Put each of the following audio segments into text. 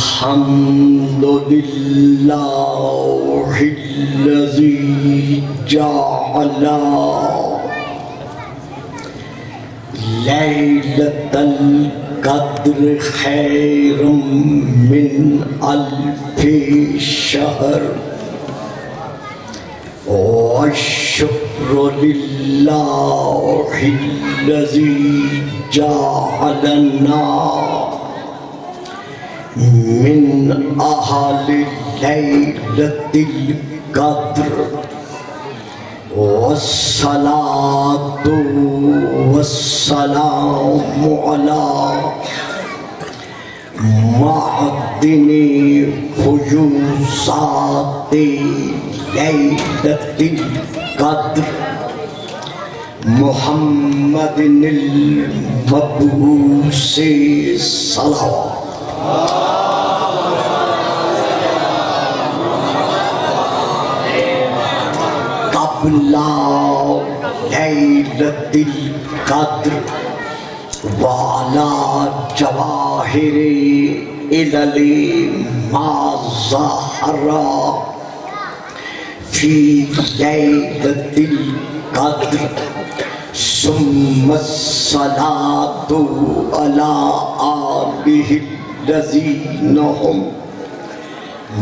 الحمد لله الذي جعل ليلة القدر خير من ألف شهر والشكر لله الذي جعلنا من أهل ليلة القدر والصلاة والسلام على معدن فيوزات ليلة القدر محمد المبعوث صلوات قبل ليلة القدر وعلى جواهر إلل ما ظهر في ليلة القدر ثم الصلاة على آله الذين هم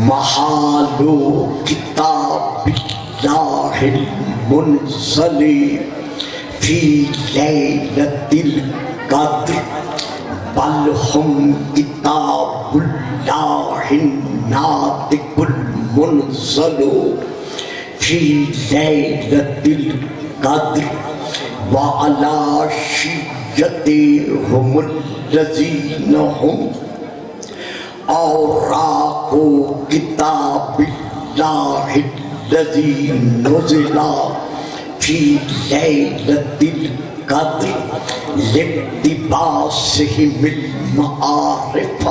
محال كتاب الله المنزل في ليلة القدر بل هم كتاب الله الناطق المنزل في ليلة القدر وعلى شيعتهم الذين هم أوراق كتاب الله الذي نزل في ليلة القدر لاقتباسهم المعارف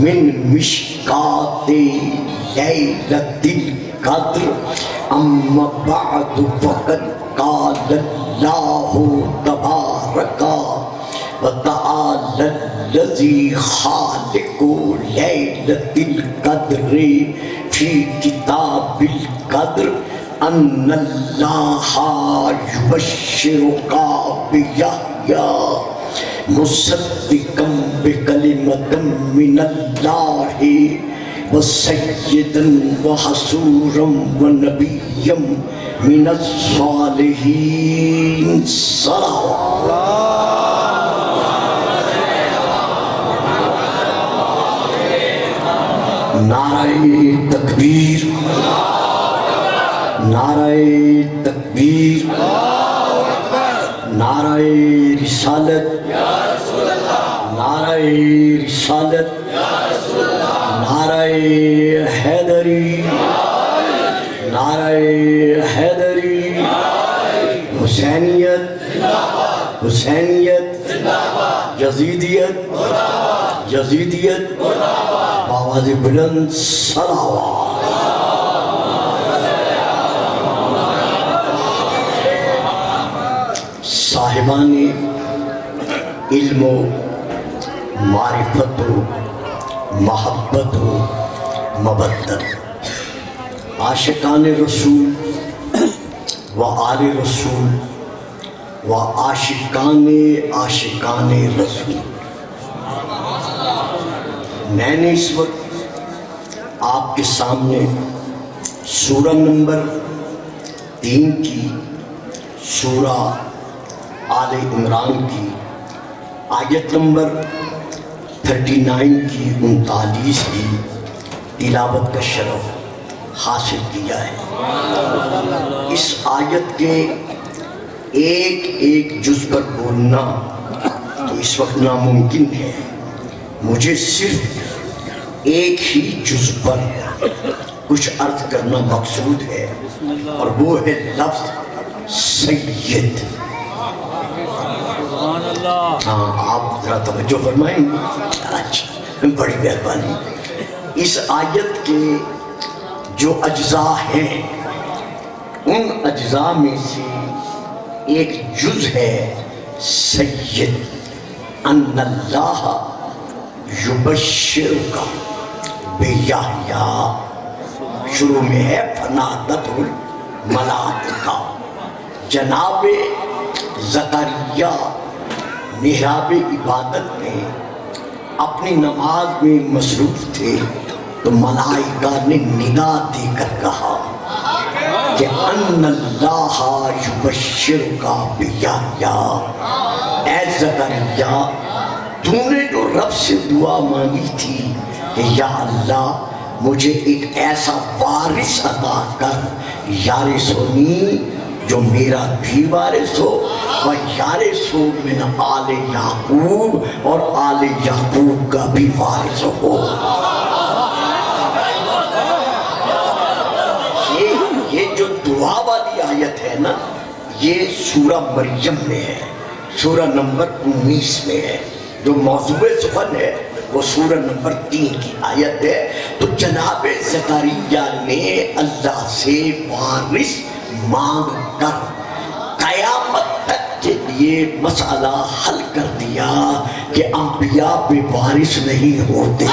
من مشكاة ليلة القدر أما بعد فقد قال الله تبارك وتعالى الذي خالق ليلة القدر في كتاب القدر أن الله يبشرك بيحيى مصدقا بكلمة من الله وسيدا وحصورا ونبيا من الصالحين صلوات نعرہ تکبیر نعرہ تکبیر نعرہ رسالت نعرہ رسالت نعرہ حیدری نعرہ حیدری حسینیت حسینیت یزیدیت یزیدیت آواز بلند صلوات صاحبان علم و معرفت و محبت و مودت عاشقان رسول و آل رسول و عاشقان رسول میں نے اس وقت آپ کے سامنے سورہ نمبر 3 کی سورہ آل عمران کی آیت نمبر 39 کی 39 کی تلاوت کا شرف حاصل کیا ہے۔ اس آیت کے ایک ایک جز پر بولنا تو اس وقت ناممکن ہے، مجھے صرف ایک ہی جز پر کچھ عرض کرنا مقصود ہے، اور وہ ہے لفظ سید۔ ہاں آپ ذرا توجہ فرمائیں گے؟ اچھا، بڑی مہربانی۔ اس آیت کے جو اجزاء ہیں ان اجزاء میں سے ایک جز ہے سید، ان اللہ یبشرک بیحییٰ، شروع میں ہے فنادت الملائکہ، جناب زکریا محراب عبادت میں اپنی نماز میں مصروف تھے تو ملائکہ نے ندا دے کر کہا کہ ان اللہ یبشرک بیحییٰ، اے زکریا تو نے جو رب سے دعا مانگی تھی کہ یا اللہ مجھے ایک ایسا وارث عطا کر، یارث ہونی جو میرا بھی وارث ہو وَيَرِثُ مِنْ آلِ یعقوب، اور آل یعقوب کا بھی وارث ہو۔ یہ جو دعا والی آیت ہے نا، یہ سورہ مریم میں ہے، سورہ نمبر 19 میں ہے۔ جو موضوع سخن ہے وہ سورہ نمبر 3 کی آیت ہے۔ تو جناب زکریا نے اللہ سے وارث مانگ کر قیامت تک کے لیے مسئلہ حل کر دیا کہ انبیاء بے وارث نہیں ہوتے۔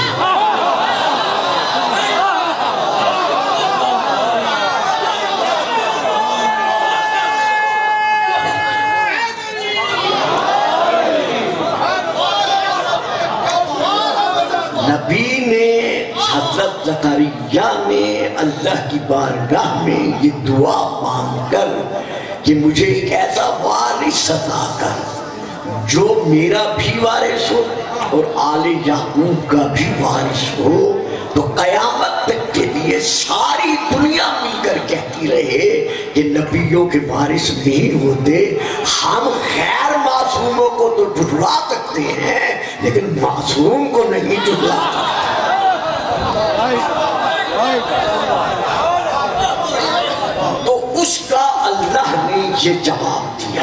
نبی نے، حضرت زکریا نے اللہ کی بارگاہ میں یہ دعا مانگ کر کہ مجھے ایک ایسا وارث عطا کر جو میرا بھی وارث ہو اور آل یعقوب کا بھی وارث ہو، تو قیامت تک کے لیے ساری دنیا مل کر کہتی رہے کہ نبیوں کے وارث نہیں ہوتے۔ ہم غیر معصوموں کو تو جھٹلا سکتے ہیں لیکن معصوم کو نہیں جھٹلا سکتے۔ تو اس کا اللہ نے یہ جواب دیا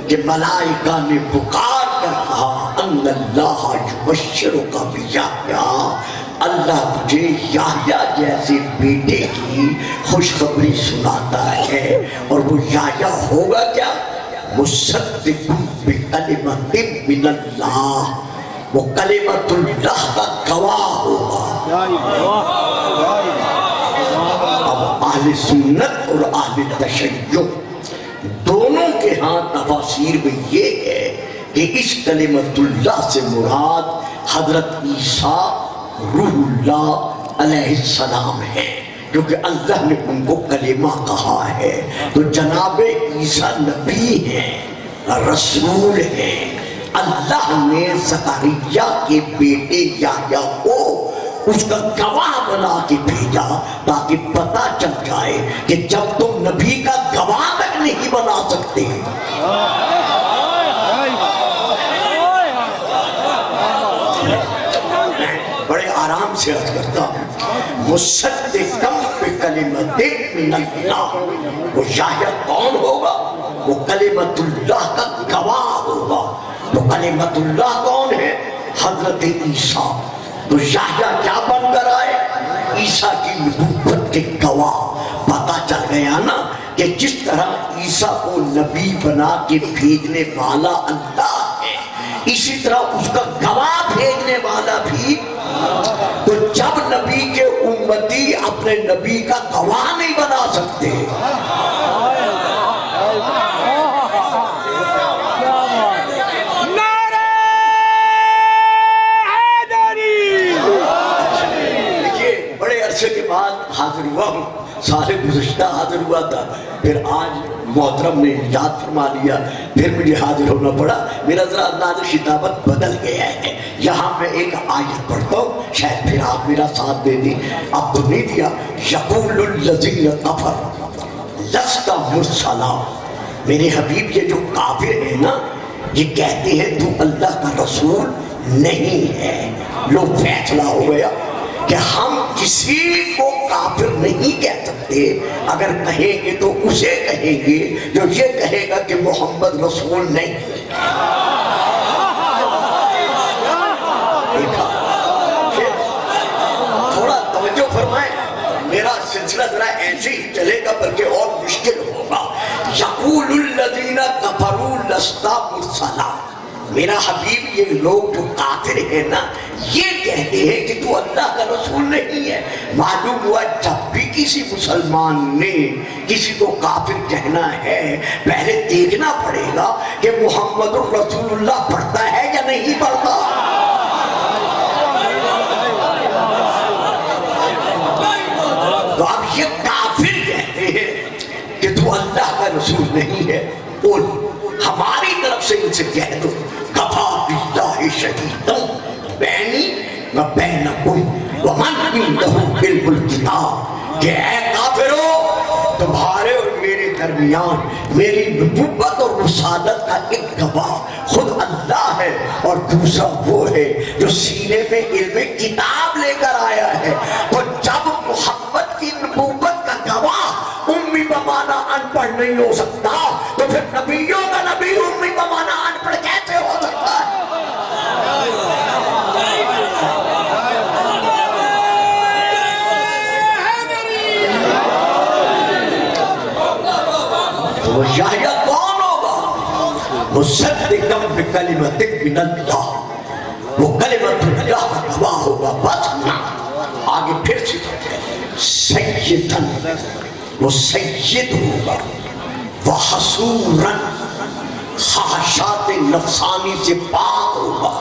کہ ملائکہ نے پکار کر کہا ان اللہ یبشرک بیحییٰ، اللہ تجھے یحییٰ جیسے بیٹے کی خوشخبری سناتا ہے، اور وہ یحییٰ ہوگا کیا؟ مصدق بکلمۃ من اللہ، وہ کلمۃ اللہ کا گواہ ہوگا۔ اب اہل سنت اور اہل تشیع دونوں کے ہاں تفاسیر میں یہ ہے کہ اس کلمۃ اللہ سے مراد حضرت عیسیٰ روح اللہ علیہ السلام ہے، کیونکہ اللہ نے ان کو کلمہ کہا ہے۔ تو جناب عیسیٰ نبی ہیں، رسول ہیں۔ اللہ نے زکریا کے بیٹے یحییٰ کو اس کا گواہ بنا کے بھیجا تاکہ پتہ چل جائے کہ جب تم نبی کا گواہ تک نہیں بنا سکتے، بڑے آرام سے عرض کرتا ہوں، مصدقا بکلمۃ من اللہ، وہ یحییٰ کون ہوگا؟ وہ کلمۃ اللہ کا گواہ ہوگا۔ تو کلمۃ اللہ کون ہے؟ حضرت عیسیٰ۔ تو یحییٰ کیا بن کر آئے؟ عیسیٰ کی نبوت کے گواہ۔ پتہ چل گیا نا کہ جس طرح عیسیٰ کو نبی بنا کے بھیجنے والا اللہ ہے، اسی طرح اس کا گواہ بھیجنے والا بھی۔ تو جب نبی کے امتی اپنے نبی کا گواہ نہیں بنا سکتے، کے بعد حاضر ہوا ہوں، سال گزشتہ حاضر ہوا تھا، پھر آج محترم نے یاد فرما لیا، پھر مجھے حاضر ہونا پڑا۔ میرا ذرا انداز خطابت بدل گیا ہے۔ یہاں میں ایک آیت پڑھتا ہوں، شاید پھر آپ میرا ساتھ دے دیں۔ اب تو نہیں دیا۔ یقول الذین کفروا لست مرسلا، میرے حبیب یہ جو کافر ہیں نا، یہ کہتے ہیں تو اللہ کا رسول نہیں ہے۔ لو فیصلہ ہو گیا کہ ہم کسی کو کافر نہیں کہہ سکتے، اگر کہیں گے تو اسے کہیں گے جو یہ کہے گا کہ محمد رسول نہیں۔ تھوڑا توجہ فرمائیں، میرا سلسلہ ذرا ایسے ہی چلے گا بلکہ اور مشکل ہوگا۔ یقول الذین کفروا لست مرسلا، میرا حبیب یہ لوگ جو کافر ہیں نا، یہ کہتے ہیں کہ تو اللہ کا رسول نہیں ہے. معلوم ہوا جب بھی کسی مسلمان نے کسی کو کافر کہنا ہے پہلے دیکھنا پڑے گا کہ محمد رسول اللہ پڑھتا ہے یا نہیں پڑھتا. تو اب یہ کافر کہتے ہیں کہ تو اللہ کا رسول نہیں ہے. اور ہماری طرف سے ان سے کہہ دو کفا باللہ شہیدا بینی و بینکم ومن عنده علم الکتاب کہ اے کافرو تمہارے اور میرے درمیان میری نبوت اور رسالت کا ایک گواہ خود اللہ ہے اور دوسرا وہ ہے جو سینے میں علم کتاب لے کر آیا ہے. تو جب محمد کی نبوت کا گواہ امی بمانا ان پڑھ نہیں ہو سکتا تو پھر نبیوں کا نبی امی بمانا ان پڑھ کیسے ہو سکتا ہے؟ وہ یحییٰ کون ہوگا؟ مصدقا بکلمۃ من اللہ، وہ کلمۃ اللہ کا گواہ ہوگا. بس نہ آگے پھر سیدن، وہ سید ہوگا. وحصورا، خواہشات نفسانی سے پاک ہوگا.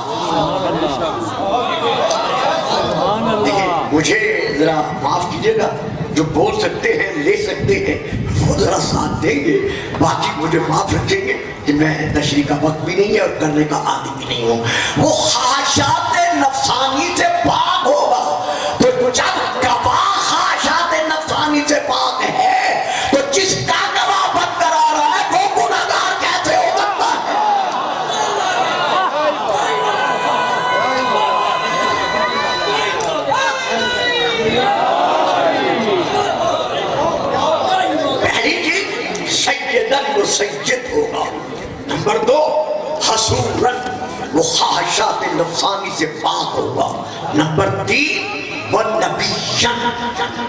مجھے ذرا معاف کیجئے گا، جو بول سکتے ہیں لے سکتے ہیں وہ ذرا ساتھ دیں گے، باقی مجھے معاف رکھیں گے کہ میں تشریح کا وقت بھی نہیں ہے اور کرنے کا عادی بھی نہیں ہوں. وہ خواہشات نفسانی سے پاک ہوگا. تو جب گواہ خواہشات نفسانی سے پاک ہے تو جس کا گواہ بن کر آ رہا ہے وہ گناہگار کیسے ہو سکتا ہے؟ پہلی چیز سیدن، وہ سید ہوگا. نمبر دو حصورن، وہ خواہشات نفسانی سے پاک ہوگا. نمبر تین وہ نبیًا،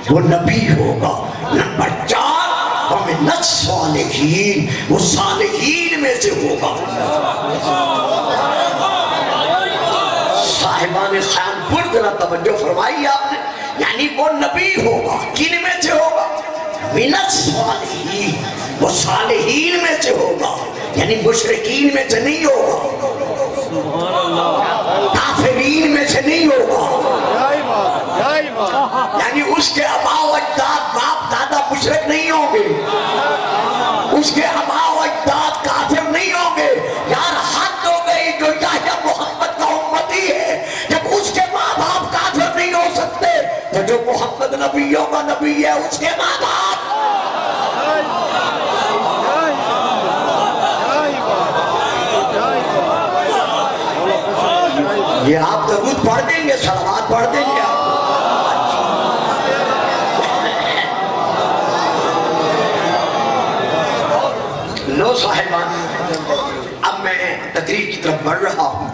وہ نبی ہوگا. نمبر چار ومن الصالحین، وہ صالحین میں سے ہوگا. صاحبان خیانپور ذرا توجہ فرمائی آپ نے، یعنی وہ نبی ہوگا. کن میں سے ہوگا؟ من الصالحین، وہ صالحین میں سے ہوگا، یعنی مشرکین میں سے نہیں ہوگا، کافرین میں سے نہیں ہوگا. یعنی اس کے آباء و اجداد باپ دادا مشرک نہیں ہوں گے، اس کے آباء و اجداد کافر نہیں ہوں گے. یار حد ہو گئی، جو یحییٰ محمد کا امتی ہے جب اس کے ماں باپ کافر نہیں ہو سکتے تو جو محمد نبیوں کا نبی ہے اس کے ماں باپ. یہ آپ درود پڑھ دیں گے، صلوات پڑھ دیں گے آپ. لو صاحبان، اب میں تقریر کی طرف بڑھ رہا ہوں.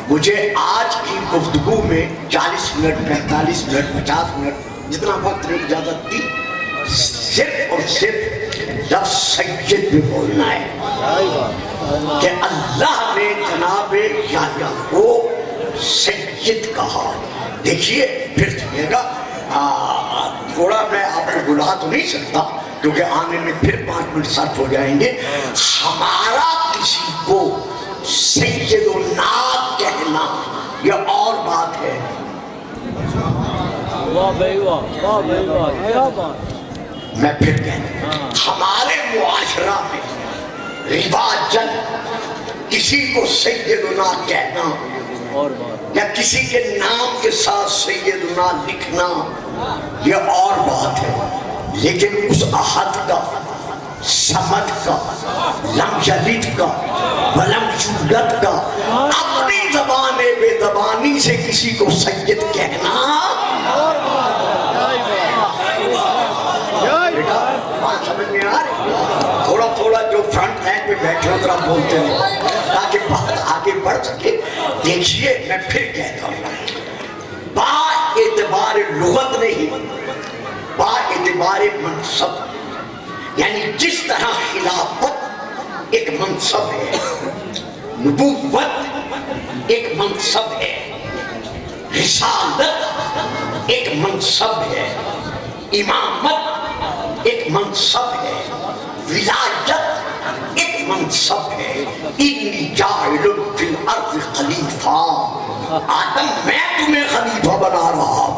مجھے آج کی گفتگو میں 40 منٹ 45 منٹ 50 منٹ جتنا وقت میں اجازت دی صرف اور صرف لفظ سید میں بولنا ہے کہ اللہ نے جناب یحییٰ کو سید کہا. دیکھیے پھر سنیے گا، تھوڑا میں آپ کو بلا تو نہیں سکتا کیونکہ آنے میں پھر 5 منٹ صرف ہو جائیں گے. ہمارا کسی کو سید و ناب کہنا یہ اور بات ہے. میں پھر کہتا ہوں، ہمارے معاشرہ میں رواجن کسی کو سیدنا کہنا یا کسی کے نام کے ساتھ سیدنا لکھنا یہ اور بات ہے. لیکن اس احد کا، سمد کا، لم یلد کا، ولم یولد کا اپنی زبان بے زبانی سے کسی کو سید کہنا، بات سمجھ میں آ رہی؟ تھوڑا تھوڑا جو فرنٹ لائن پہ بیٹھے ہو ذرا بولتے ہیں تاکہ بات آگے بڑھ سکے. دیکھیے میں پھر کہتا ہوں، با اعتبار لغت نہیں، با اعتبار منصب، یعنی جس طرح خلافت ایک منصب ہے، نبوت ایک منصب ہے، رسالت ایک منصب ہے، امامت ایک منصب ہے، ولایت ایک منصب ہے۔ انی جاعل فی الارض خلیفہ، آدم میں تمہیں خلیفہ بنا رہا ہوں۔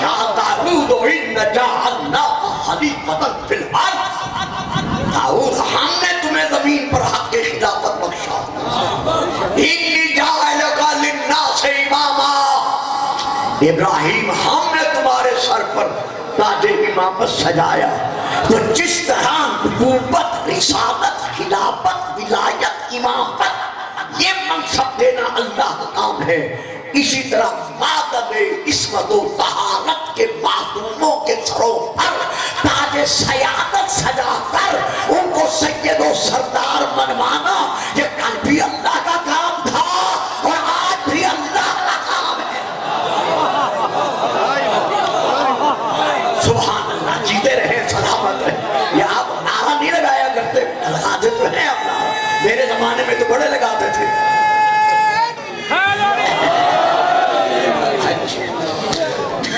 یا داؤد انا جعلناک خلیفۃ فی الارض، داؤد ہم نے تمہیں زمین پر حق خلافت بخشا۔ انی جاعلک للناس اماما، ابراہیم ہم نے تمہارے سر پر تاج امامت سجایا۔ تو جس طرح نبوت، رسالت، خلافت، ولایت، امامت یہ منصب دینا اللہ کا کام ہے، اسی طرح مادب عصمت و طہارت کے معصوموں کے سروں پر تاج سیادت سجا کر ان کو سید و سردار منوانا یہ کل بھی اللہ کا کام تھا اور آج بھی اللہ کا کام ہے۔ سبحان اللہ، جیتے رہے، سلامت رہے۔ یہ آپ نعرہ نہیں لگایا کرتے، لگاتے تو ہیں آپ نعرہ، میرے زمانے میں تو بڑے لگاتے تھے۔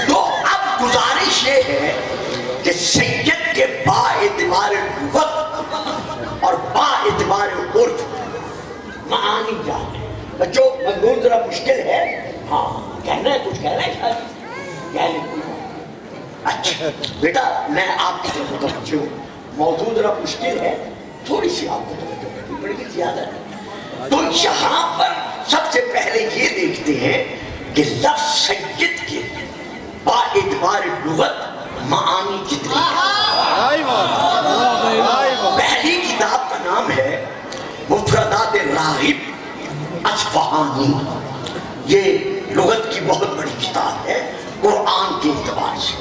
تو اب گزارش یہ ہے کہ سید کے با اعتبار لغت اور با اعتبار عرف معانی جانے۔ بچوں مضمون ذرا مشکل ہے، ہاں کہنا ہے، کچھ کہنا ہے شاید کہہ لیں۔ اچھا بیٹا میں آپ کی طرف متوجہ ہوں، موضوع ذرا مشکل ہے، تھوڑی سی آپ کو توجہ کرنی پڑے گی، زیادہ نہیں۔ تو یہاں پر سب سے پہلے یہ دیکھتے ہیں کہ لفظ سید کے با اعتبار لغت معانی کتنے ہیں۔ پہلی کتاب کا نام ہے مفردات راغب اصفہانی، یہ لغت کی بہت بڑی کتاب ہے قرآن کے اعتبار سے۔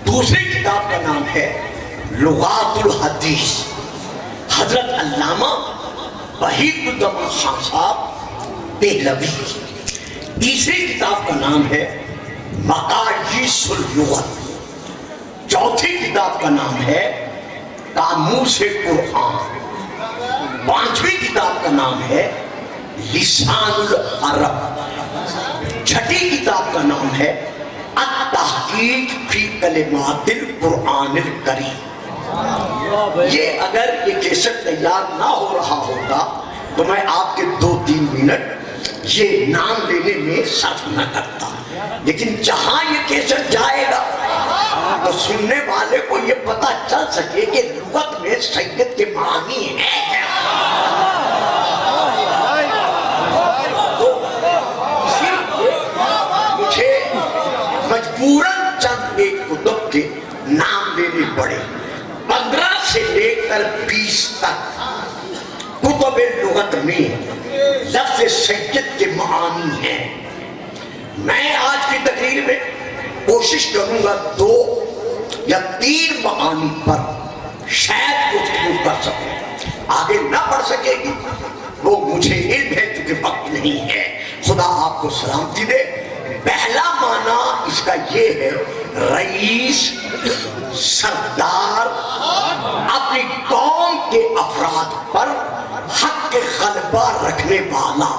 دوسری کتاب کا نام ہے لغات الحدیث، حضرت علامہ وحید الزمان خان صاحب دہلوی کی۔ تیسری کتاب کا نام ہے مقاییس اللغت۔ چوتھی کتاب کا نام ہے قاموس قرآن۔ پانچویں کتاب کا نام ہے لسان العرب۔ چھٹی کتاب کا نام ہے التحقیق فی کلمات القرآن الکریم۔ یہ اگر یہ کیسٹ تیار نہ ہو رہا ہوتا تو میں آپ کے 2-3 منٹ یہ نام لینے میں صرف نہ کرتا، لیکن جہاں یہ کیسٹ جائے گا تو سننے والے کو یہ پتا چل سکے کہ لغت میں سید کے معنی ہے کیا۔ تو اسی لیے مجھے مجبوراً چند ایک کتب کے نام لینے پڑے۔ 15 سے لے کر 20 تک کتب لغت میں لفظ سید کے معانی ہیں۔ میں آج کی تقریر میں کوشش کروں گا 2 یا 3 معانی پر شاید گفتگو کر سکوں، آگے نہ بڑھ سکے گی وہ مجھے علم ہے کیونکہ وقت نہیں ہے، خدا آپ کو سلامتی دے۔ پہلا معنی اس کا یہ ہے رئیس، سردار، اپنی قوم کے افراد پر حق کے غلبہ رکھنے والا۔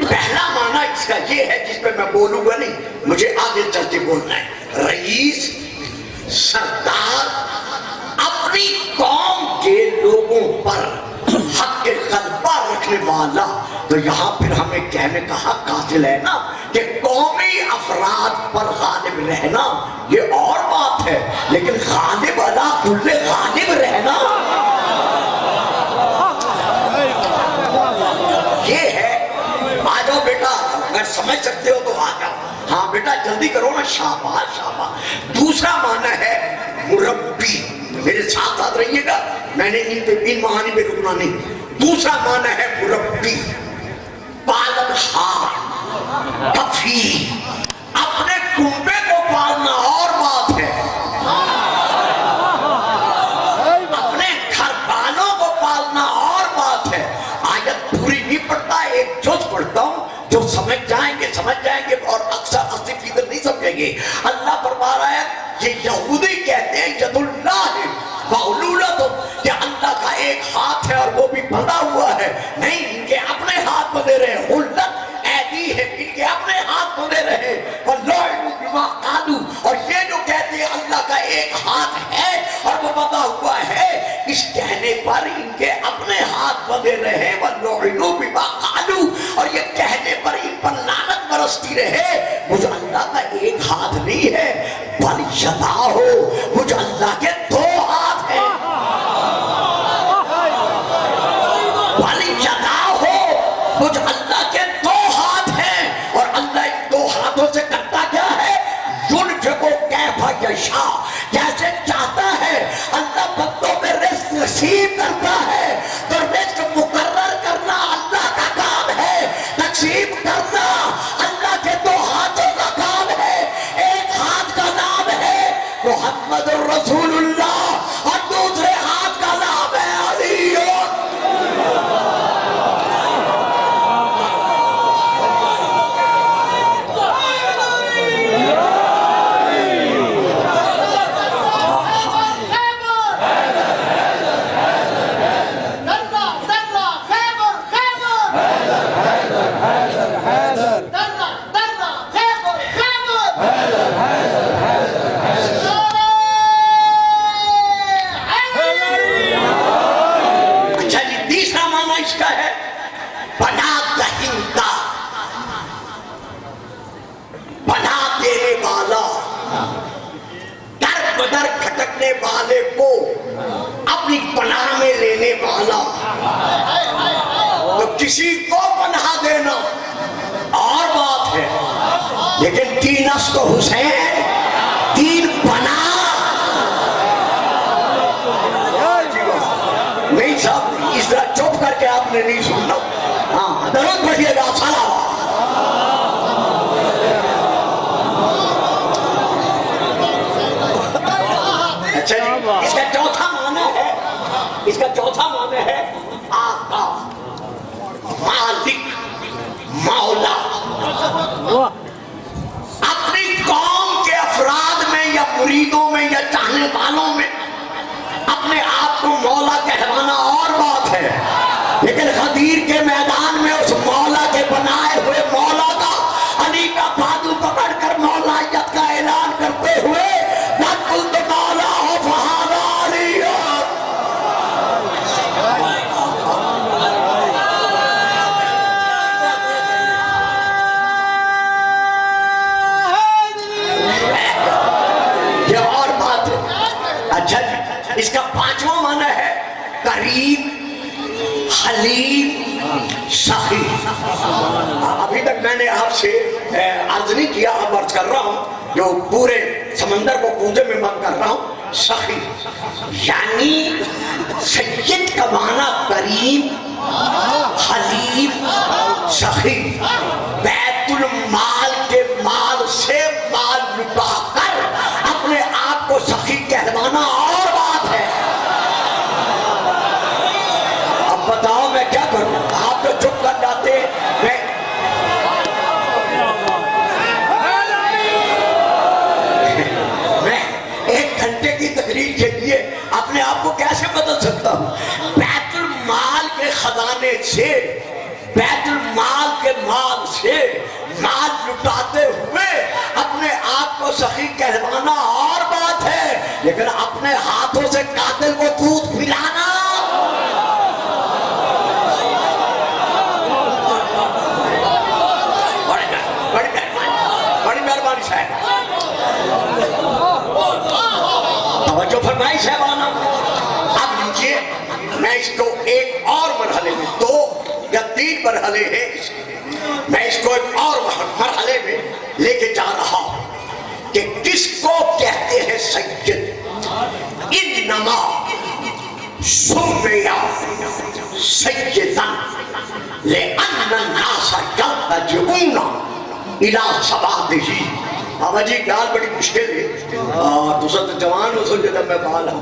پہلا معنی اس کا یہ ہے جس پہ میں بولوں گا نہیں، مجھے آگے چل کے بولنا ہے۔ رئیس، سردار، اپنی قوم کے لوگوں پر حق کے غلبہ رکھنے والا۔ تو یہاں پھر ہمیں کہنے کا حق حاصل ہے نا کہ قومی افراد پر غالب رہنا یہ اور بات ہے، لیکن غالب علی کل غالب رہنا یہ ہے۔ آ جاؤ بیٹا، اگر سمجھ سکتے ہو تو آ جاؤ۔ ہاں بیٹا جلدی کرو نا، شاباش شاباش۔ دوسرا معنی ہے مربی، میرے ساتھ ساتھ رہیے گا، میں نے ان معانی پہ رکنا نہیں۔ دوسرا معنی ہے مربی، پالن ہار، کفیل۔ اپنے کنبے کو پالنا اور بات ہے، اپنے گھر والوں کو پالنا اور بات ہے۔ آیت پوری نہیں پڑھتا، ایک جز پڑھتا ہوں، جو سمجھ جائیں گے اور اکثر 80% نہیں سمجھیں گے۔ اللہ فرما رہا ہے یہ یہودی کہتے ہیں ید اللہ ہاتھ ہے اور وہ بھی بندھا ہوا ہے، نہیں، ان کے اپنے ہاتھ بندھے رہے، غلت ایدی ہے، ان کے اپنے ہاتھ بندھے رہے، وَاللَّعِنُ بِمَا قَالُوا، اور یہ جو کہتے ہیں اللہ کا ایک ہاتھ ہے اور وہ بندھا ہوا ہے، اس کہنے پر ان کے اپنے ہاتھ بندھے رہے، وَاللَّعِنُ بِمَا قَالُوا، اور یہ کہنے پر ان پر لعنت برستی رہے، مجھے اللہ کا ایک ہاتھ نہیں ہے، بل یداہ، مجھے اللہ کے دو ہاتھ ہیں، بل یداہ، مجھے اللہ کے دو ہاتھ ہیں، اور اللہ ان دو ہاتھوں سے کرتا کیا ہے؟ ينفق کیف یشاء، جیسے چاہتا ہے اللہ بندوں میں رزق نصیب کرتا ہے، تو رزق مقرر کرنا اللہ کا کام ہے، تقسیم کرنا اللہ کے دو ہاتھوں کا کام ہے، ایک ہاتھ کا نام ہے محمد الرسول اللہ اور دوسرے ہاتھ کا نام ہے علی۔ والے کو اپنی پناہ میں لینے والا، تو کسی کو پناہ دینا اور بات ہے، لیکن تین است حسین، تین پناہ نہیں صاحب، اس طرح چپ کر کے آپ نے نہیں سننا، ہاں درود پڑھیے گا، سلام۔ اچھا جی، اس کا چوتھا معنی ہے، اس کا چوتھا معنی ہے آقا، مالک، مولا۔ اپنی قوم کے افراد میں یا مریدوں میں یا چاہنے والوں میں اپنے آپ کو مولا کہوانا اور بات ہے، لیکن غدیر کے میدان میں اس مولا کے بنائے ہوئے مولا کا علی کا بازو پکڑ کر مولائیت کا اعلان کرتے ہوئے اس کا پانچواں معنی ہے قریب، حلیم، سخی۔ ابھی تک میں نے آپ سے عرض نہیں کیا، اب عرض کر رہا ہوں، جو پورے سمندر کو کوزے میں بند کر رہا ہوں، سخی یعنی سید کا معنی قریب، حلیم، سخی۔ بیت المال کے مال سے مال لٹا کر اپنے آپ کو سخی کہلوانا اور بات ہے۔ اب بتاؤ میں کیا کروں، آپ تو چپ کر جاتے ہیں، میں ایک گھنٹے کی تقریر کے لیے اپنے آپ کو کیسے بدل سکتا ہوں؟ بیت المال کے خزانے سے، بیت المال کے مال سے مال لٹاتے ہوئے اپنے آپ کو سخی کہلوانا اور بات ہے، لیکن اپنے ہاتھوں سے قاتل کو دودھ پلانا، بڑی مہربانی صاحب، توجہ فرمائی صاحبانہ۔ اب لیجیے، میں اس کو ایک اور مرحلے میں، 2 یا 3 مرحلے ہیں، میں اس کو ایک اور مرحلے میں لے کے جا رہا ہوں کہ کس کو کہتے ہیں سید۔ انما سمیا سیدا لأن الناس یلتجئون الی سوادہ۔ بابا جی گال بڑی مشکل ہے، دوسرا تو جوان ہو سو جدہ میں بال ہوں،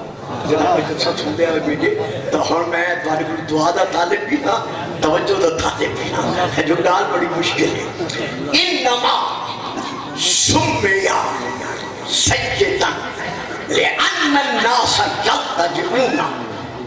جناب میں سب سنتے ہیں بیٹے، تو ہر میں تمہاری کوئی دعا دا طالب بھی تھا، توجہ دا طالب بھی تھا، جو گال بڑی مشکل ہے۔ انما سمیا سیدا لأن الناس یلتجئون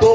2,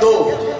2,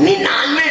99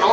9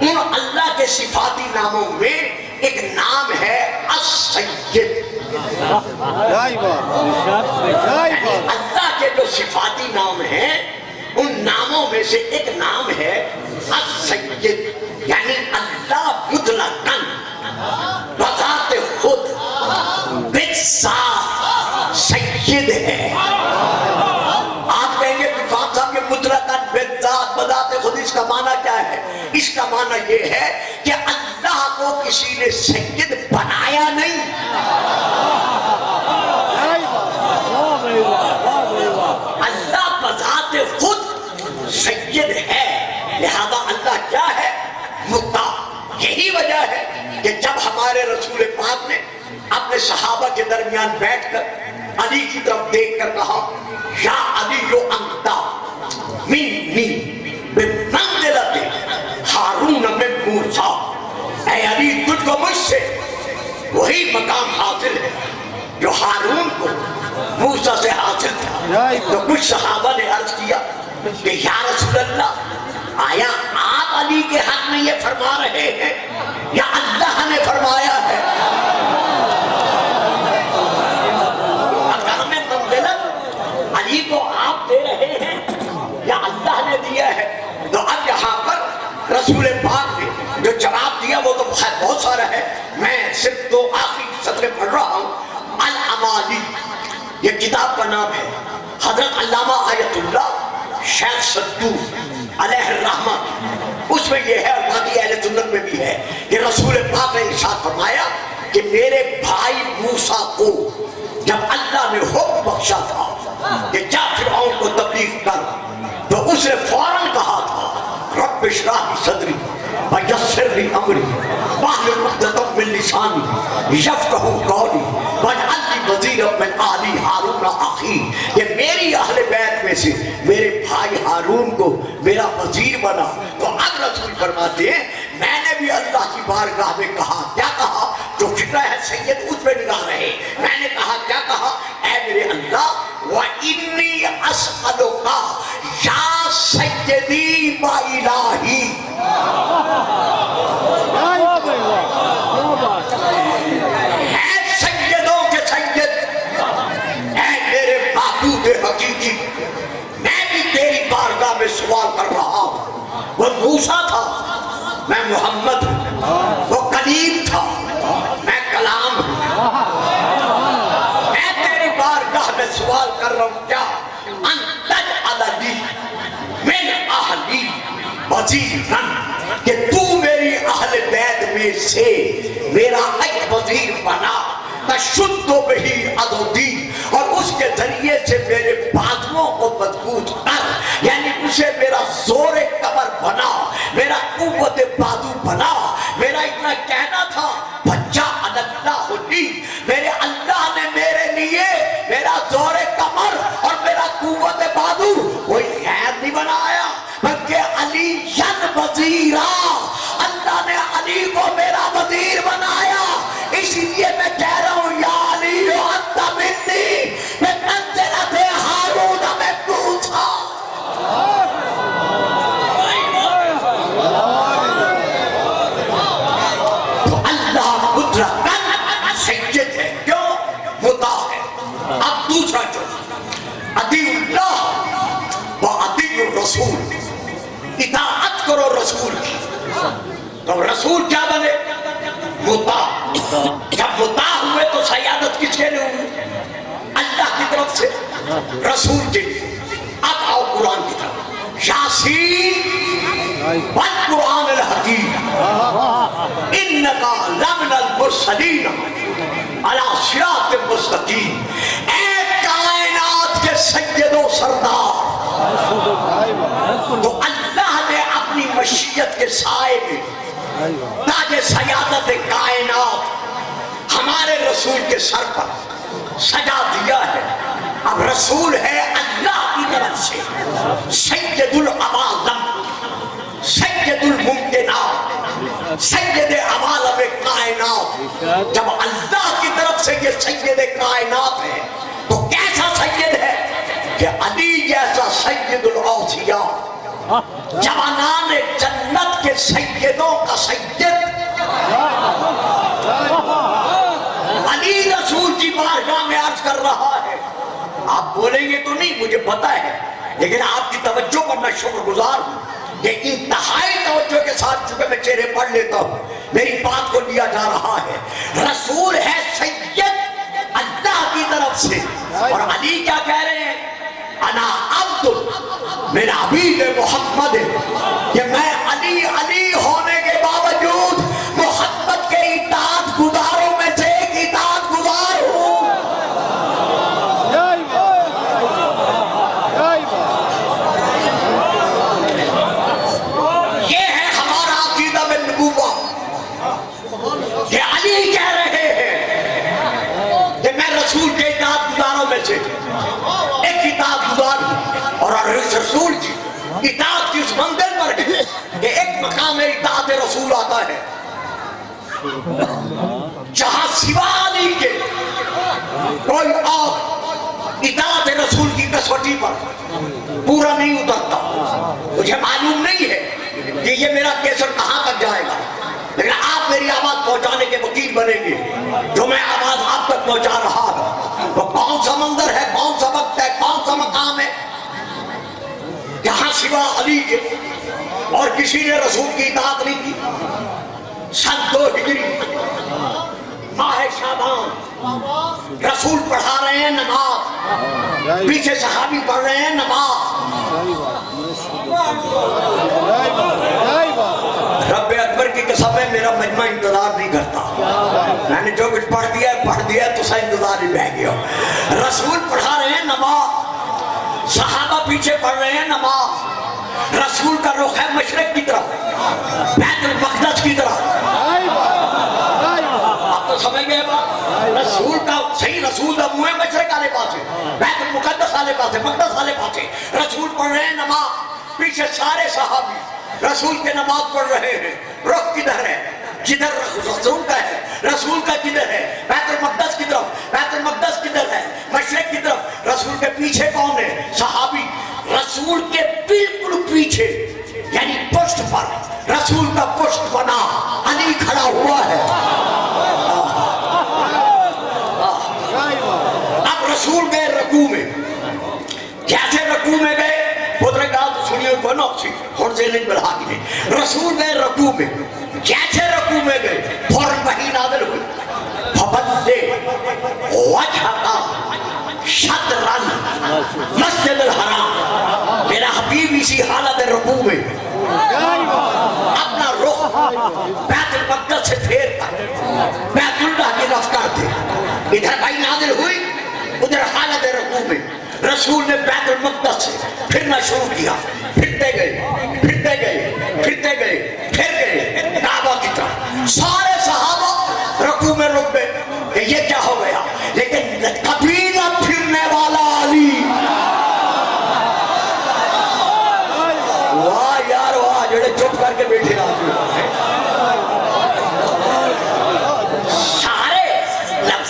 ان اللہ کے صفاتی ناموں میں ایک نام ہے السید. یعنی اللہ کے جو صفاتی نام ہیں ان ناموں میں سے ایک نام ہے السید. یعنی اللہ مطلقاً بذات خود بذات سید ہے. آپ کہیں گے فاضل صاحب یہ مطلقاً بذات خود اس کا معنی کیا ہے؟ اس کا معنی یہ ہے کہ اللہ کو کسی نے سید بنایا نہیں. اللہ بذات خود سید ہے. لہذا اللہ کیا ہے؟ مطاع. یہی وجہ ہے کہ جب ہمارے رسول پاک نے اپنے صحابہ کے درمیان بیٹھ کر علی کی طرف دیکھ کر کہا یا علی جو انتا منی بمنزلت ہارون من موسیٰ، اے علی تجھ کو مجھ سے وہی مقام حاصل ہے جو ہارون کو موسیٰ سے حاصل تھا. تو کچھ صحابہ نے عرض کیا کہ یا رسول اللہ آیا آپ علی کے حق میں یہ فرما رہے ہیں یا اللہ نے فرمایا ہے؟ مقام منزلت علی کو آپ دے رہے ہیں یا اللہ نے دیا ہے؟ تو اب یہاں پر رسول پاک نے جو جواب دیا وہ تو بہت سارا ہے. میں صرف دو آخری سطریں پڑھ رہا ہوں. الامالی یہ کتاب کا نام ہے. حضرت علامہ آیت اللہ شیخ صدوق علیہ الرحمہ اس میں یہ ہے اور باقی اہل سنت میں بھی ہے کہ رسول پاک نے ارشاد فرمایا کہ میرے بھائی موسیٰ کو جب اللہ نے حکم بخشا تھا کہ جا فرعون کو تبلیغ کر تو اس نے فوراً کہا تھا رب اشرح لی صدری ویسر لی امری واحلل عقدۃ من لسانی یفقہوا قولی واجعل لی وزیرا من آلی ہارون اخی. یہ میری اہل بیت میں سے میرے بھائی ہارون کو میرا وزیر بنا. تو اب رسول فرماتے ہیں میں نے بھی اللہ کی بارگاہ میں کہا. کیا کہا؟ جو فکرہ ہے سید اس پہ نگاہ رہے. میں نے کہا کیا کہا؟ اے میرے اللہ وَإِنِّي أَسْأَلُكَ يَا سَيِّدِي وَإِلَٰهِي. اے سیدوں کے سید، اے میرے معبود حقیقی، میں بھی تیری بارگاہ میں سوال کر رہا ہوں. وہ موسیٰ تھا، میں محمد ہوں. وہ کلیم تھا، میں کلام ہوں. میں تیری بارگاہ میں سوال کر رہا ہوں کیا؟ ان تجعل لی من اہلی وزیراً، کہ تو میری اہل بیت میں سے میرا ایک وزیر بنا. تشد بہ عضدی، اور اس کے ذریعے سے میرے بازوؤں کو مضبوط کر. یعنی اسے میرا زور کمر بنا، میرا قوت بازو بنا. میرا اتنا کہنا تھا بچہ اللہ لی، میرے اللہ نے میرے لیے میرا زور کمر اور میرا قوت بازو کوئی خیر نہیں بنایا بلکہ علی وزیرا، اللہ نے علی کو میرا وزیر بنایا. اس لیے میں کہہ رہا ہوں یا علی انت منی بمنزلت ہارون من موسیٰ. تو اللہ مطلقاً سید ہے. کیوں؟ مطاع ہے. اب دوسرا جو اطیعوا اللہ و اطیعوا الرسول، اطاعت کرو رسول کی. تو رسول کیا بنے؟ مطاع. جب مطاع ہوئے تو سیادت کس کے لیے ہوئی؟ اللہ کی طرف سے، رسول کے لیے. اب آؤ قرآن کی طرف. یاسین والقرآن الحکیم انکا لمن المرسلین علی صراط مستقیم. اے کائنات کے سید و سردار، تو اللہ نے اپنی مشیت کے سائے میں تاج سیادت کائنات ہمارے رسول کے سر پر سجا دیا ہے. اب رسول ہے اللہ کی طرف سے سید العوالم، سید الممکنات، سید عوالم کائنات. جب اللہ کی طرف سے یہ سید کائنات ہے تو کیسا سید ہے کہ علی جیسا سید الاوصیاء جوانان جنت کے سیدوں کا سید علی رسول کی بارگاہ میں عرض کر رہا ہے. آپ بولیں گے تو نہیں مجھے پتا ہے، لیکن آپ کی توجہ پر میں شکر گزار ہوں کہ انتہائی توجہ کے ساتھ چونکہ میں چہرے پڑھ لیتا ہوں میری بات کو لیا جا رہا ہے. رسول ہے سید اللہ کی طرف سے، اور علی کیا کہہ رہے ہیں؟ انا عبد میرا عبید محمد ہے کہ میں علی علی ہونے کے باوجود محمد کے اطاعت گزاروں میں سے ایک اطاعت گزار ہوں. یہ ہے ہمارا عقیدہ بالنبوہ کہ علی کہہ رہے ہیں کہ میں رسول کے اطاعت گزاروں میں سے ایک اطاعت گزار ہوں. اور رسول کی اطاعت کی اس منزل پر کہ ایک مقام اطاعت رسول آتا ہے جہاں سوا علی کے کوئی اور اطاعت رسول کی کسوٹی پر پورا نہیں اترتا. مجھے معلوم نہیں ہے کہ یہ میرا کیسر کہاں تک جائے گا، لیکن آپ میری آواز پہنچانے کے وکیل بنیں گے. جو میں آواز آپ تک پہنچا رہا ہوں وہ کون سا منظر ہے، کون سا وقت ہے، کون سا مقام ہے جہاں سوا علی کے اور کسی نے رسول کی اطاعت نہیں کی. سن 2 ہجری ماہ شعبان رسول پڑھا رہے ہیں نماز، پیچھے صحابی پڑھ رہے ہیں نماز. رب اکبر کی قسم ہے میرا مجمع انتظار نہیں کرتا، میں نے جو کچھ پڑھ دیا تو سا انتظار ہی بہ گیا. رسول پڑھا رہے ہیں نماز، صحابہ پیچھے پڑھ رہے ہیں نماز. رسول کا رخ ہے مشرق کی طرف، بیت المقدس کی طرف. آپ تو سمجھ گئے بات، رسول کا صحیح رسول کا منہ ہے مشرق والے پاسے، بیت المقدس والے پاسے، مقدس والے پاسے. رسول پڑھ رہے ہیں نماز، پیچھے سارے صحابی رسول کے نماز پڑھ رہے ہیں. رخ کدھر ہے؟ جدھر رسول کا ہے. رسول کا کدھر ہے؟ بیت المقدس کی طرف. بیت المقدس کدھر ہے؟ مشرق کی طرف. رسول کے پیچھے کون ہے؟ صحابی. رسول کے بالکل پیچھے یعنی پشت پر رسول کا پشت بنا علی کھڑا ہوا ہے. اب رسول گئے رکوع میں. کیسے رکوع میں گئے؟ بزرگان تو سنیے کو نا ہر ذہن بڑھا گئے. رسول گئے رکوع میں. کیسے رکوع میں گئے؟ فوراً وحی نازل ہوئی. فَبَلِّ وَجْهَكَ شَطْرَ الْمَسْجِدِ الْحَرَامِ. میرا حبیب اسی حالت رکوع میں اپنا رخ بیت المقدس سے پھیرتا بیت اللہ کی طرف کرتے. ادھر وحی نازل ہوئی، ادھر حالت رکوع میں رسول نے بیت المقدس سے پھرنا شروع کیا. پھرتے گئے پھرتے گئے پھرتے گئے پھر گئے کعبہ کی طرف. سارے صحابہ رکوع میں رک گئے کہ یہ کیا ہو گیا، لیکن کبھی نہ پھرنے والا علی. واہ یار واہ، جڑے چپ کر کے بیٹھے آدمی. سارے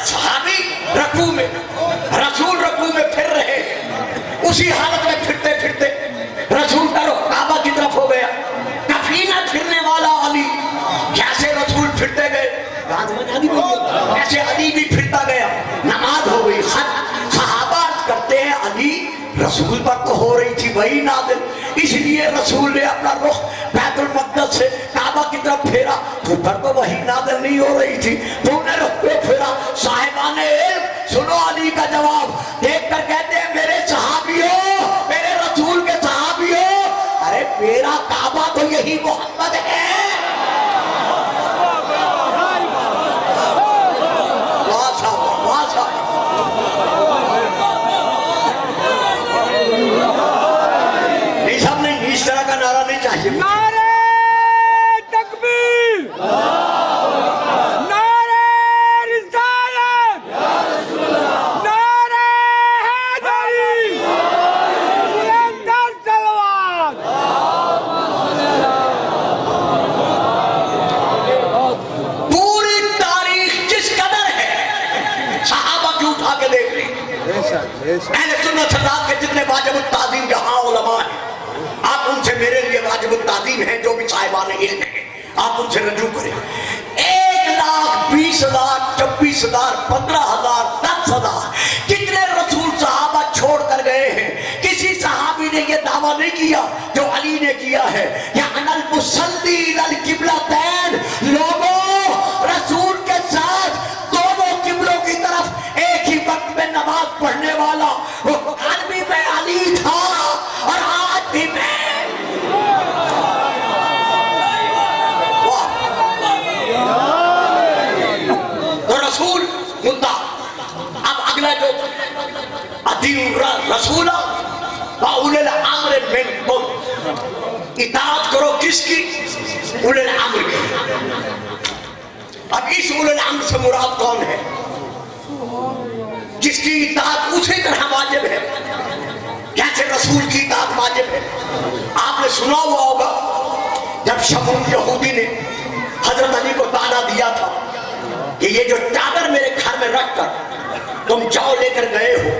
صحابی رکوع میں، رسول رکوع میں پھر رہے. اسی حالت میں پھرتے پھرتے رسول کا رخ کعبہ کی طرف ہو گیا. کبھی نہ پھرنے والا علی. کیسے رسول پھرتے گئے، ایسے علی بھی پھرتا گیا. نماز ہو گئی. صحابہ کرتے ہیں علی رسول پر تو ہو رہی تھی وہی نازل، اس لیے رسول نے اپنا رخ بیت المقدس سے کعبہ کی طرف پھیرا. تو پر تو وہی نازل نہیں ہو رہی تھی، تو نے رخ پہ پھیرا. صاحبان علم سنو علی کا جواب دیکھ کر کہتے ہیں میرے صحابیوں، میرے رسول کے صحابیوں، ارے میرا کعبہ تو یہی محمد ہے. نہیں سب نہیں اس طرح کا نعرہ نہیں چاہیے. نعرہ تکبیر، نعرہ رسالت، نعرہ حیدری، بلندر صلوات. پوری تاریخ جس قدر ہے صحابہ کی اٹھا کے دیکھ لی. اہل سنت حضرات کے جتنے واجب التعظیم جہاں علماء ہیں آپ ان سے میرے لیے واجب التعظیم ہیں جو بھی صاحبان علم ہیں، آپ ان سے رجوع کریں۔ 1,20,000 26,000 15,000 10,000 کتنے رسول صحابہ چھوڑ کر گئے ہیں، کسی صحابی نے یہ دعویٰ نہیں کیا جو علی نے کیا ہے کہ انا المصلی الی القبلتین، لوگوں رسول کے ساتھ دونوں قبلوں کی طرف ایک ہی وقت میں نماز پڑھنے والا وہ آج بھی میں علی تھا اور آج بھی میں۔ تو رسول مدعا، اب اگلا جو رسول اولي الامر منکم، اطاعت کرو کس کی؟ اولي الامر کی۔ اب اس اولي الامر سے مراد کون ہے؟ جس کی اطاعت اسی طرح واجب ہے جیسے رسول کی اطاعت واجب ہے۔ آپ نے سنا ہوا ہوگا جب شمون یہودی نے حضرت علی کو تعالیٰ دیا تھا کہ یہ جو چادر میرے گھر میں رکھ کر تم جاؤ لے کر گئے ہو،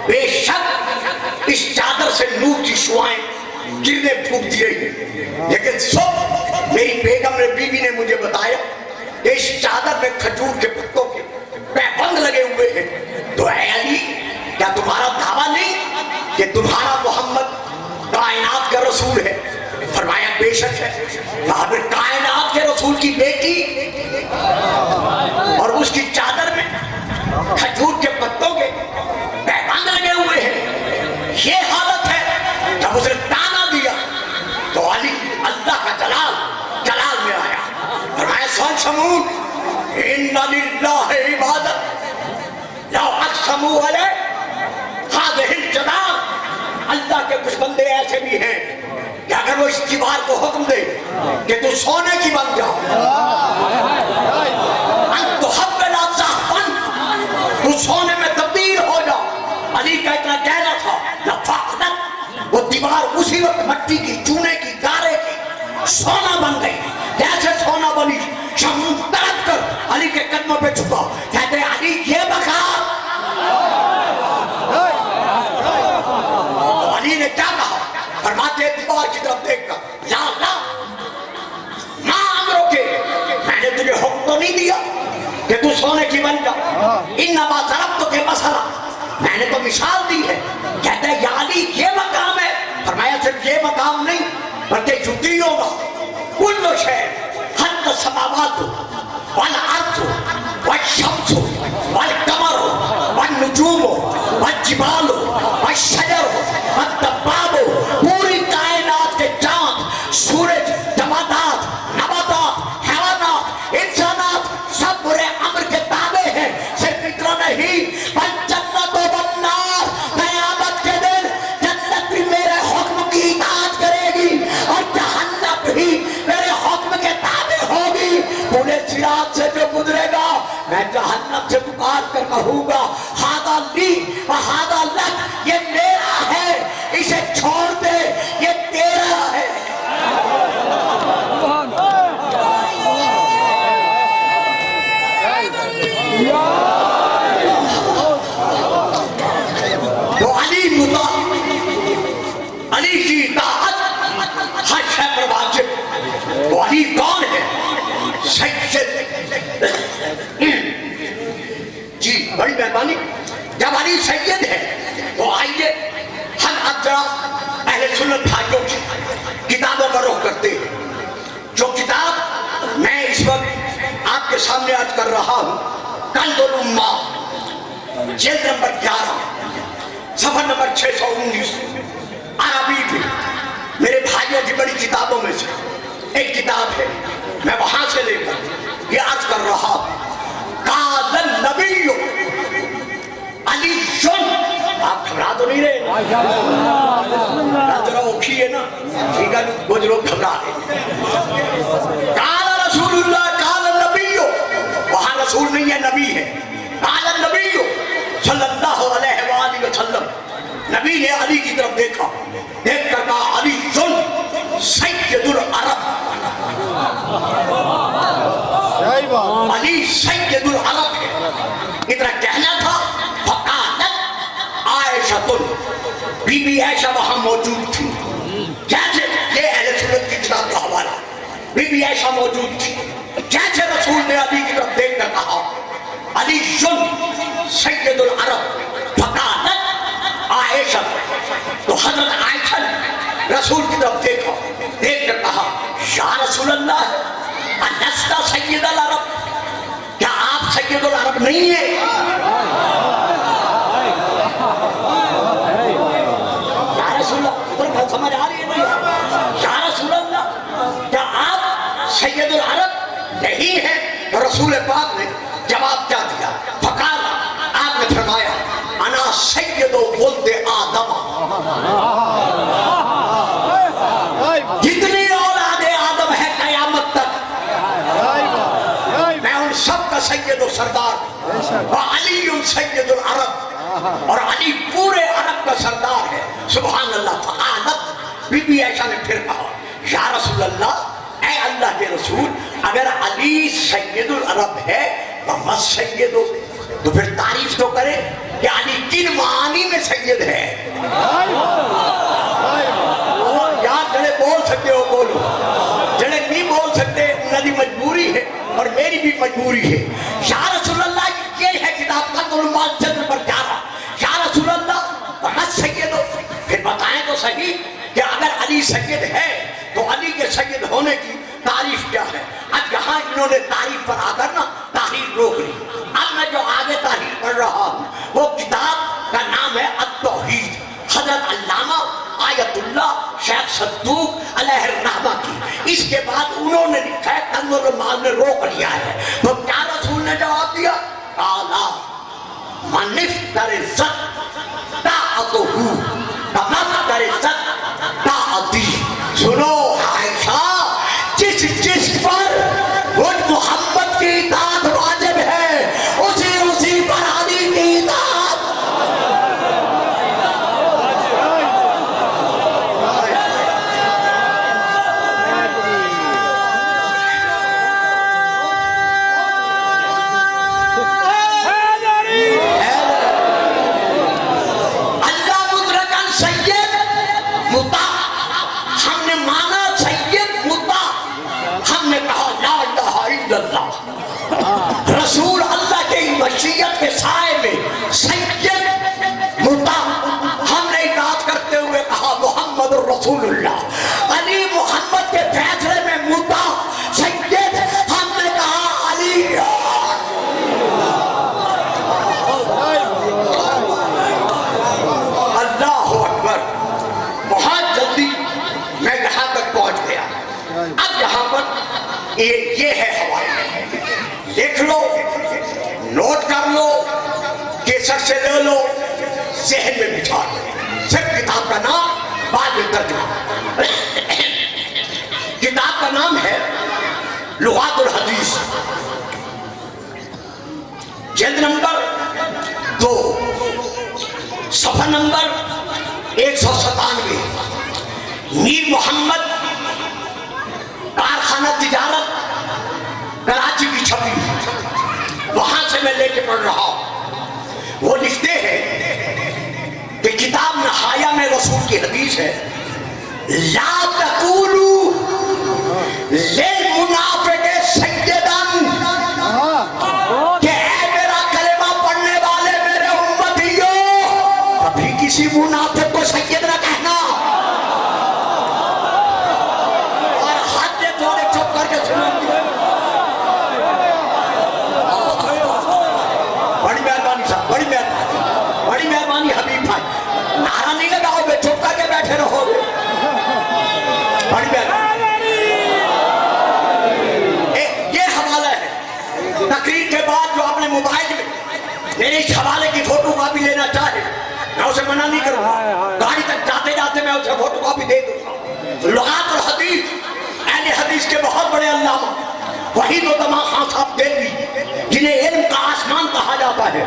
بے شک اس چادر سے نور کی شعائیں گرنے پھوٹ دی رہی ہیں، لیکن صبح میری بیگم نے بیوی نے مجھے بتایا کہ اس چادر میں کھجور کے پتوں کے پیبند لگے ہوئے ہیں۔ تو اے علی، کیا تمہارا دعویٰ نہیں کہ تمہارا محمد کائنات کا رسول ہے؟ فرمایا بے شک ہے۔ کہا پھر کائنات کے رسول کی بیٹی اور اس کی چادر میں کھجور کے پتوں کے پیبند لگے ہوئے ہیں، یہ حالت ہے۔ جب اسے تانا دیا تو علی اللہ کا جلال میں آیا، فرمایا سن شمون ان للہ عبادت لو اقسموا علیہ هذه الجبال، اللہ کے کچھ بندے ایسے بھی ہیں کہ اگر وہ اس دیوار کو حکم دے کہ تو سونے کی بن جاؤ، انت حبل صحفن، تو سونے میں تبدیل ہو جاؤ، علی کا اتنا کہنا تھا لفاقت، وہ دیوار اسی وقت مٹی کی، چونے کی، گارے کی سونا بن گئی۔ جیسے سونا بنی شمون تڑپ کر علی کے قدموں پہ جھکا، کہتے ہیں علی یہ مقام۔ تو علی نے کیا کہا؟ فرماتے دیوار کی طرف دیکھ کر یا اللہ ماں امرو کے، میں نے تجھے حکم تو نہیں دیا کہ تو سونے کی بن جا، انما ضربت کے مسئلہ، میں نے تو مثال دی ہے۔ کہتے ہیں یا علی یہ مقام ہے؟ فرمایا صرف یہ مقام نہیں بلکہ جھکی ہوگا کل شے حتی السماوات والارض والشمس والقمر والنجوم والجبال والشجر والدواب، پوری کائنات کے چاند، سورج، جمادات، نباتات، حیوانات، انسانات سب برے امر کے تابع ہیں۔ صرف اتنا نہیں بل جنت و النار، قیامت کے دن جنت بھی میرے حکم کی اطاعت کرے گی اور جہنم بھی میرے حکم کے تابع ہوگی۔ پورے صراط سے جو گزرے گا میں جہنم سے پکار کر کہوں گا ھذا لی و ھذا لک، یہ میرا ہے، اسے چھوڑ دے، یہ تیرا ہے۔ تو علی مطاع، علی کی اطاعت ہر شے پر واجب۔ تو علی کون ہے؟ سید، جی بڑی مہربانی۔ جب علی سید ہے تو آئیے ہم اب ذرا اہل سنت بھائیوں کی کتابوں کا رخ کرتے ہیں۔ جو کتاب میں اس وقت آپ کے سامنے عرض کر رہا ہوں، کنز الامہ، جلد نمبر 11، صفحہ نمبر 619، عربی بھی میرے بھائیوں کی بڑی کتابوں میں سے ایک کتاب ہے، میں وہاں سے لے کر یہ عرض کر رہا ہوں۔ قال النبی علی شن، آپ گھبرا تو نہیں رہے؟ ذرا اوکھی ہے نا، ٹھیک ہے، کچھ لوگ گھبرا رہے۔ قال رسول اللہ، قال النبی، وہاں رسول نہیں ہے، نبی ہے۔ قال النبی صلی اللہ علیہ وآلہ وسلم، نبی نے علی کی طرف دیکھا، دیکھ کر کہا علی شن سید العرب، علی سید العرب ہے۔ اتنا کہنا تھا۔ فقالت عائشہ، بی بی عائشہ وہاں موجود تھی، جیسے بی بی عائشہ موجود تھی. جیسے رسول نے علی کی طرف دیکھ کر کہا علی سید العرب فقالت عائشہ، تو حضرت عائشہ نے رسول کی طرف دیکھا، دیکھ کر کہا یا رسول اللہ الست سید العرب، کیا آپ سید العرب نہیں ہیں؟ یا رسول اللہ، پر بات سمجھ آ رہی ہے؟ یا رسول اللہ کیا آپ سید العرب نہیں ہیں؟ تو رسول پاک نے جواب کیا دیا؟ فقال، آپ نے فرمایا انا سید ولد آدم، جتنی اولاد آدم ہے قیامت تک میں ان سب کا سید و سردار، وعلی سید العرب، اور علی پورے عرب کا سردار ہے. سبحان اللہ. فقالت، بی بی عائشہ نے پھر کہا یا رسول اللہ، اے اللہ کے رسول، اگر علی سید العرب ہے محمد سید ہو تو پھر تعریف تو کرے کہ علی کن معانی میں سید ہے. یا جڑے بول سکتے ہو بولو، جڑے نہیں بول سکتے انہوں نے مجبوری ہے اور میری بھی مجبوری ہے. یا رسول اللہ، یہ ہے کتاب کا علماء چندر پر جا رہا. یا رسول اللہ محمد سید ہو، پھر بتائیں تو صحیح کہ اگر علی سید ہے تو علی کے سید ہونے کی تعریف کیا ہے. اب یہاں انہوں نے تعریف پر آ کر نا تحریر روک لی. اب میں جو آگے تحریر پڑھ رہا ہوں وہ کتاب کا نام ہے التوحید، حضرت علامہ آیت اللہ شیخ صدوق علیہ الرحمہ کی. اس کے بعد انہوں نے لکھا ہے کنز المعال نے روک لیا ہے. تو کیا رسول نے جواب دیا؟ قالا من افتر زد طاعتہ کما افتر زد طاعتی. سنو عائشہ، جس پر مجھ محمد کی اطاعت واجب ہے اسی پر علی کی اطاعت. اللہ مطلقاً سید مطاع، ہم نے مانا سید مطاع، ہم نے کہا لا الہ الا اللہ، رسول اللہ کی مشیت کے سائے میں سید مطاع. ہم نے اطاعت کرتے ہوئے کہا محمد الرسول اللہ، علی محمد کے فیصلے میں مطاع سید، ہم نے کہا علی. اللہ اکبر. بہت جلدی میں یہاں تک پہنچ گیا. اب یہاں پر یہ ہے حوالہ، لکھ لو، نوٹ کر لو، کیسٹ سے لے لو، ذہن میں بچھا لو. صرف کتاب کا نام بعد میں ترجمہ. کتاب کا نام ہے لغات الحدیث، جلد نمبر 2، صفحہ نمبر 197. میر محمد کارخانہ تجارت کراچی کی چھپی، وہاں سے میں لے کے پڑھ رہا ہوں. وہ لکھتے ہیں کہ کتاب نہایا میں رسول کی حدیث ہے، لا تقولوا للمنافق سیدن، کہ اے میرا کلمہ پڑھنے والے میرے امتیوں، کبھی کسی منافق کو سید نہ کہنا. اور ہاتھ تھوڑے چپ کر کے سنیں. بڑی مہربانی حبیب بھائی، نعرہ نہیں لگاؤ گے، چپ کر کے بیٹھے رہو گے. بڑی مہربانی. یہ حوالہ ہے. تقریر کے بعد جو اپنے موبائل میں میرے اس حوالے کی فوٹو کاپی لینا چاہے میں اسے منع نہیں کروں گا. گاڑی تک جاتے جاتے میں اسے فوٹو کاپی دے دوں گا. لغات الحدیث، اہل حدیث کے بہت بڑے علامہ وحید الدماء خان صاحب دہلوی، جنہیں علم کا آسمان کہا جاتا ہے،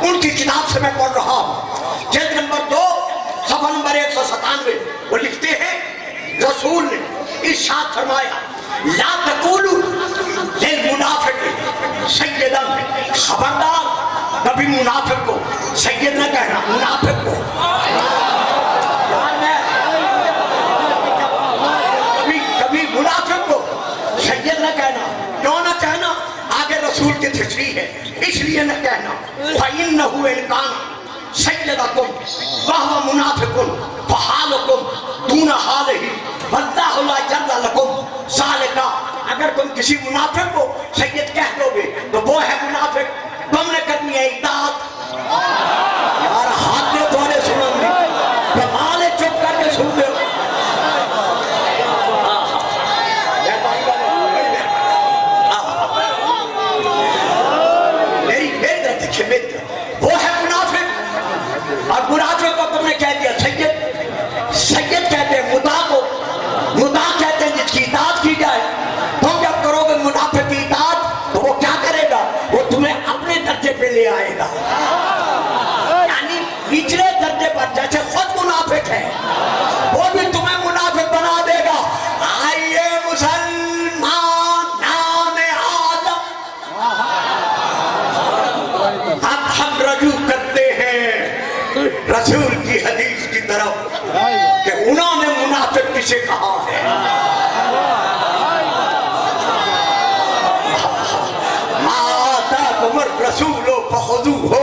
ان کی کتاب سے میں پڑھ رہا ہوں. جلد نمبر 2، صفحہ نمبر 197. وہ لکھتے ہیں رسول نے ارشاد فرمایا لا تقولوا للمنافق سیدن، خبردار کبھی منافق کو سید نہ کہنا. منافق کو کبھی منافق کو کہنا، کیوں نہ کہنا؟ آگے رسول کی تشریح ہے، اس لیے نہ کہنا فَإِنَّهُ إِنْ كَانَ سَيَّدَكُمْ وَهُوَ مُنَافِقٌ فَحَالُكُمْ دُونَ حَالِهِ وَاللَّهُ لَا يَرْضَى لَكُمْ ذَلِكَ۔ اگر تم کسی منافق کو سید کہہ دو گے تو وہ ہے منافق، تم نے کرنی ہے اطاعت۔ یار ہاتھ میں تھوڑے سنن دی کمالے چپ کر کے سن دے۔ وہ ہے منافق، اور منافق کو تم نے کہہ دیا سید۔ سید کہتے ہیں مطاع کو، مطاع کہتے ہیں جس کی اطاعت کی جائے۔ تم جب کرو گے منافق کی اطاعت تو وہ کیا کرے گا؟ وہ تمہیں اپنے درجے پہ لے آئے گا، یعنی نچلے درجے پر، جیسے خود منافق ہے وہ بھی تمہیں منافق بنا دے گا۔ آئیے مسلمان نام عالم، اب ہم رجوع کرتے ہیں رسول کی حدیث کی طرف کہ انہوں نے منافق کسے کہا ہے۔ مَا آتَاكُمُ الرَّسُولُ فَخُذُوهُ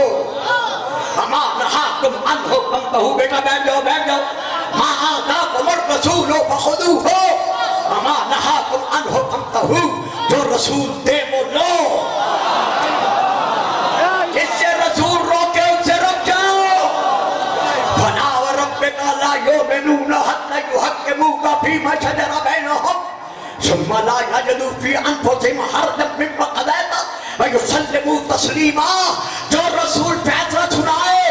وَمَا نَهَاكُمْ عَنْهُ فَانْتَهُوا۔ بیٹا بیٹھ جاؤ بیٹھ جاؤ۔ مَا آتَاكُمُ الرَّسُولُ فَخُذُوهُ وَمَا نَهَاكُمْ عَنْهُ فَانْتَهُوا۔ جو رسول دے وہ لو، جس سے رسول روکے اس سے رک جاؤ۔ فَلَا وَرَبِّكَ لَا يُؤْمِنُونَ حَتَّى يُحَكِّمُوكَ فِيمَا شَجَرَ بَيْنَهُمْ ثُمَّ لَا يَجِدُوا فِي أَنفُسِهِمْ حَرَجًا مِّمَّا قَضَيْتَ وَيُسَلِّمُوا تَسْلِيمًا۔ جو رسول فیصلہ سنائے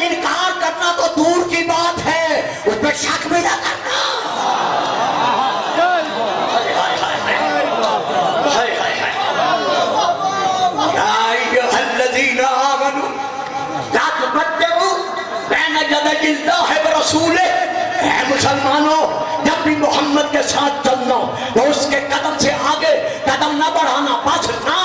انکار کرنا تو دور کی بات ہے، اس پہ شک بھی نہ کرنا۔ یا ایھا الذین آمنوا لا تقدموا بین یدی اللہ ورسولہ۔ اے مسلمانوں، جب بھی محمد کے ساتھ چلنا تو اس کے قدم سے آگے قدم نہ بڑھانا، پاچھنا۔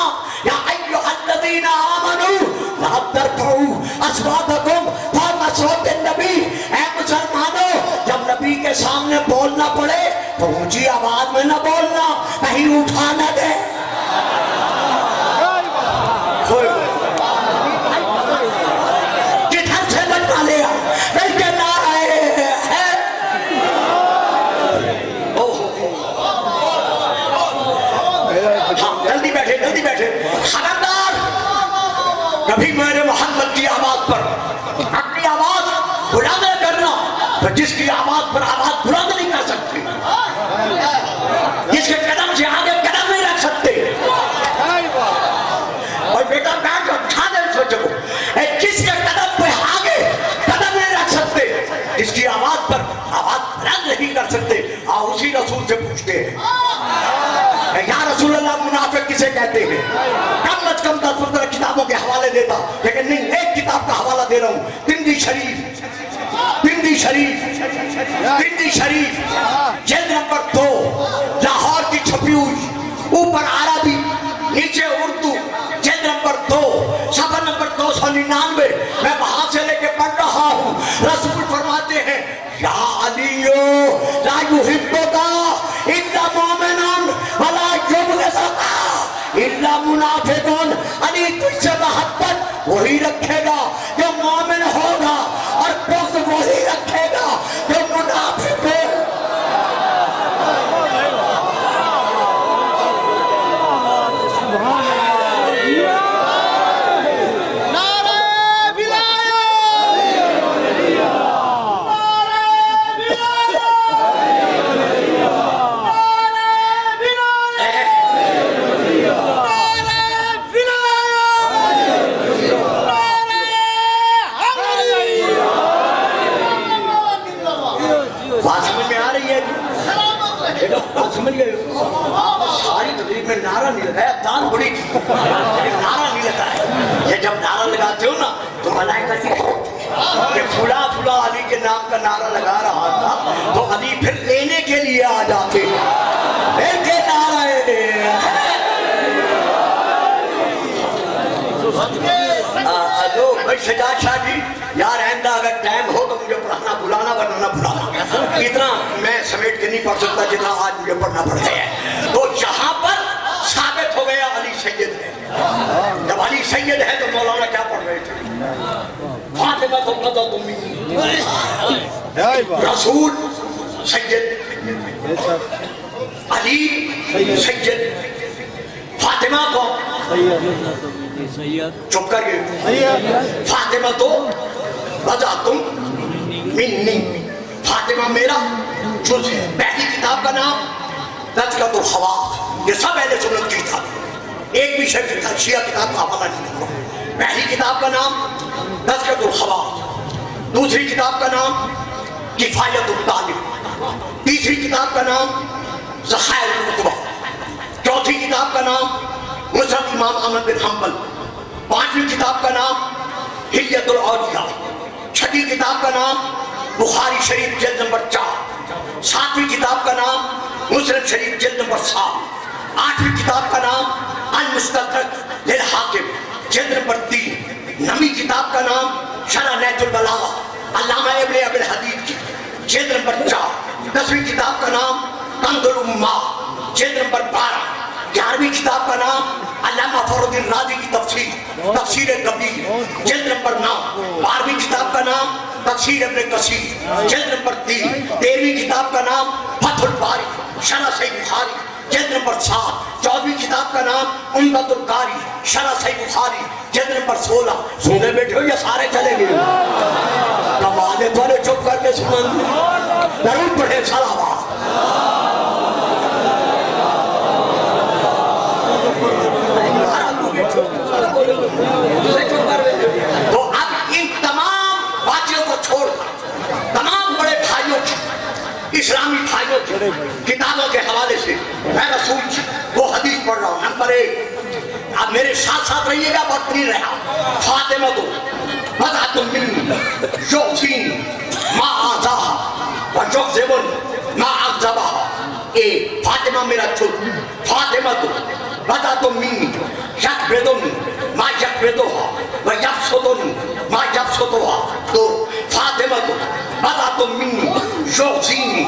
یا ایھا الذین آمنوا لا ترفعوا اصواتکم فوق صوت النبی۔ اے مسلمانوں، جب نبی کے سامنے بولنا پڑے تو اونچی آواز میں نہ بولنا، کہیں اٹھا نہ دے۔ کدھر سے بچا لیا بلکہ نعرہ ہے۔ جلدی بیٹھے جلدی بیٹھے۔ خبردار، کبھی میرے محمد کی آواز پر اپنی آواز بلند نہ کرنا، تو جس کی آواز پر آواز بلند نہیں کر سکتے، جس کے قدم سے آگے قدم نہیں رکھ سکتے۔ اور بیٹا بیٹھ کر اٹھا دے سوچو، جس کے قدم پہ آگے قدم نہیں رکھ سکتے، جس کی آواز پر آواز بلند نہیں کر سکتے، آؤ اسی رسول سے پوچھتے ہیں یا رسول اللہ منافق کسے کہتے ہیں؟ کم از کم 10-15 کتابوں کے حوالے دیتا، لیکن نہیں، ایک کتاب کا حوالہ دے رہا ہوں، ترمذی شریف جلد نمبر 2، لاہور کی چھپی ہوئی، اوپر عربی نیچے اردو، جلد نمبر 2 صفحہ نمبر 299، میں وہاں سے لے کے پڑھ رہا ہوں۔ رسول فرماتے ہیں یا علیو لا یحبک الا مومن ولا یبغضک الا منافق۔ علی تجھ سے محبت وہی رکھے گا جو مومن ہوگا، اور بغض وہی رکھے گا جو منافق ہے۔ سمجھ گئے؟ ساری تقریب میں نعرہ نہیں لگایا، دان بڑی تھی لیکن نعرہ نہیں لگا ہے۔ یہ جب نعرہ لگاتے ہو نا تو ملائکہ نہیں کہ فلاں فلاں علی کے نام کا نعرہ لگا رہا تھا، تو علی پھر لینے کے لیے آ جاتے ہیں، لیکن نعرہ ہے۔ سجاد شاہ جی، یار آئندہ اگر ٹائم ہو تو مجھے پڑھانا بلانا، ورنہ نہ بلانا۔ اتنا میں سمیٹ کے نہیں پڑھ سکتا جتنا آج مجھے پڑھنا پڑ گیا ہے۔ تو یہاں پر سید ہے تو مولانا کیا پڑھ رہے تھے؟ فاطمہ تو قضا تمی رسول سید، علی سید، فاطمہ کو چپ کریے، فاطمہ تو قضا تم منی، فاطمہ میرا جز ہے۔ پہلی کتاب کا نام تذکرۃ الحواس، یہ سب اہل سنت کی کتاب ہے، ایک بھی شیعہ کتاب کا حوالہ نہیں کرتا۔ پہلی کتاب کا نام تذکرۃ الحواس، دوسری کتاب کا نام کفایت الطالب، تیسری کتاب کا نام ذخائر الرتبہ، چوتھی کتاب کا نام مسند امام احمد بن حنبل، پانچویں کتاب کا نام حلیۃ الاولیاء، چھٹی کتاب کا نام بخاری شریف جلد نمبر 4، ساتویں کتاب کا نام مسلم شریف جلد نمبر 7، آٹھویں کتاب کا نام المستدرک للحاکم جلد نمبر 3، نویں کتاب کا نام شرح نہج البلاغہ علامہ ابن ابی الحدید کی جلد نمبر 4، 10ویں کتاب کا نام کنز الامہات جلد نمبر 12، 11ویں کتاب کا نام علامہ فخر الدین رازی کی تفسیر کبیر جلد نمبر 9، 12ویں کتاب کا نام تفسیر ابن کثیر جلد نمبر 3، 13ویں کتاب کا نام فتح الباری شرح صحیح بخاری جلد نمبر 7، 14ویں کتاب کا نام عمدۃ القاری شرح صحیح بخاری جلد نمبر 16۔ سونے بیٹھے ہو یا سارے چلے گئے؟ کمال ہے، تھوڑے چپ کر کے سنن درود پڑھے صلوات۔ تو اب ان تمام باتوں کو چھوڑ کر تمام بڑے بھائیوں کی، اسلامی بھائیوں کی کتابوں کے حوالے سے میں رسول کی وہ حدیث پڑھ رہا ہوں۔ نمبر 1، اب میرے ساتھ ساتھ رہیے گا، وقت نہیں رہا۔ فاطمہ تو بضعۃ منی یؤذینی ما آذاہا ویغضبنی ما اغضبہا، فاطمہ میرا چھوٹ، فاطمہ تو بضعۃ منی یقبضنی ما یقبضہا ویبسطنی ما یبسطہا، تو فاطمہ تو بضعۃ منی یؤذینی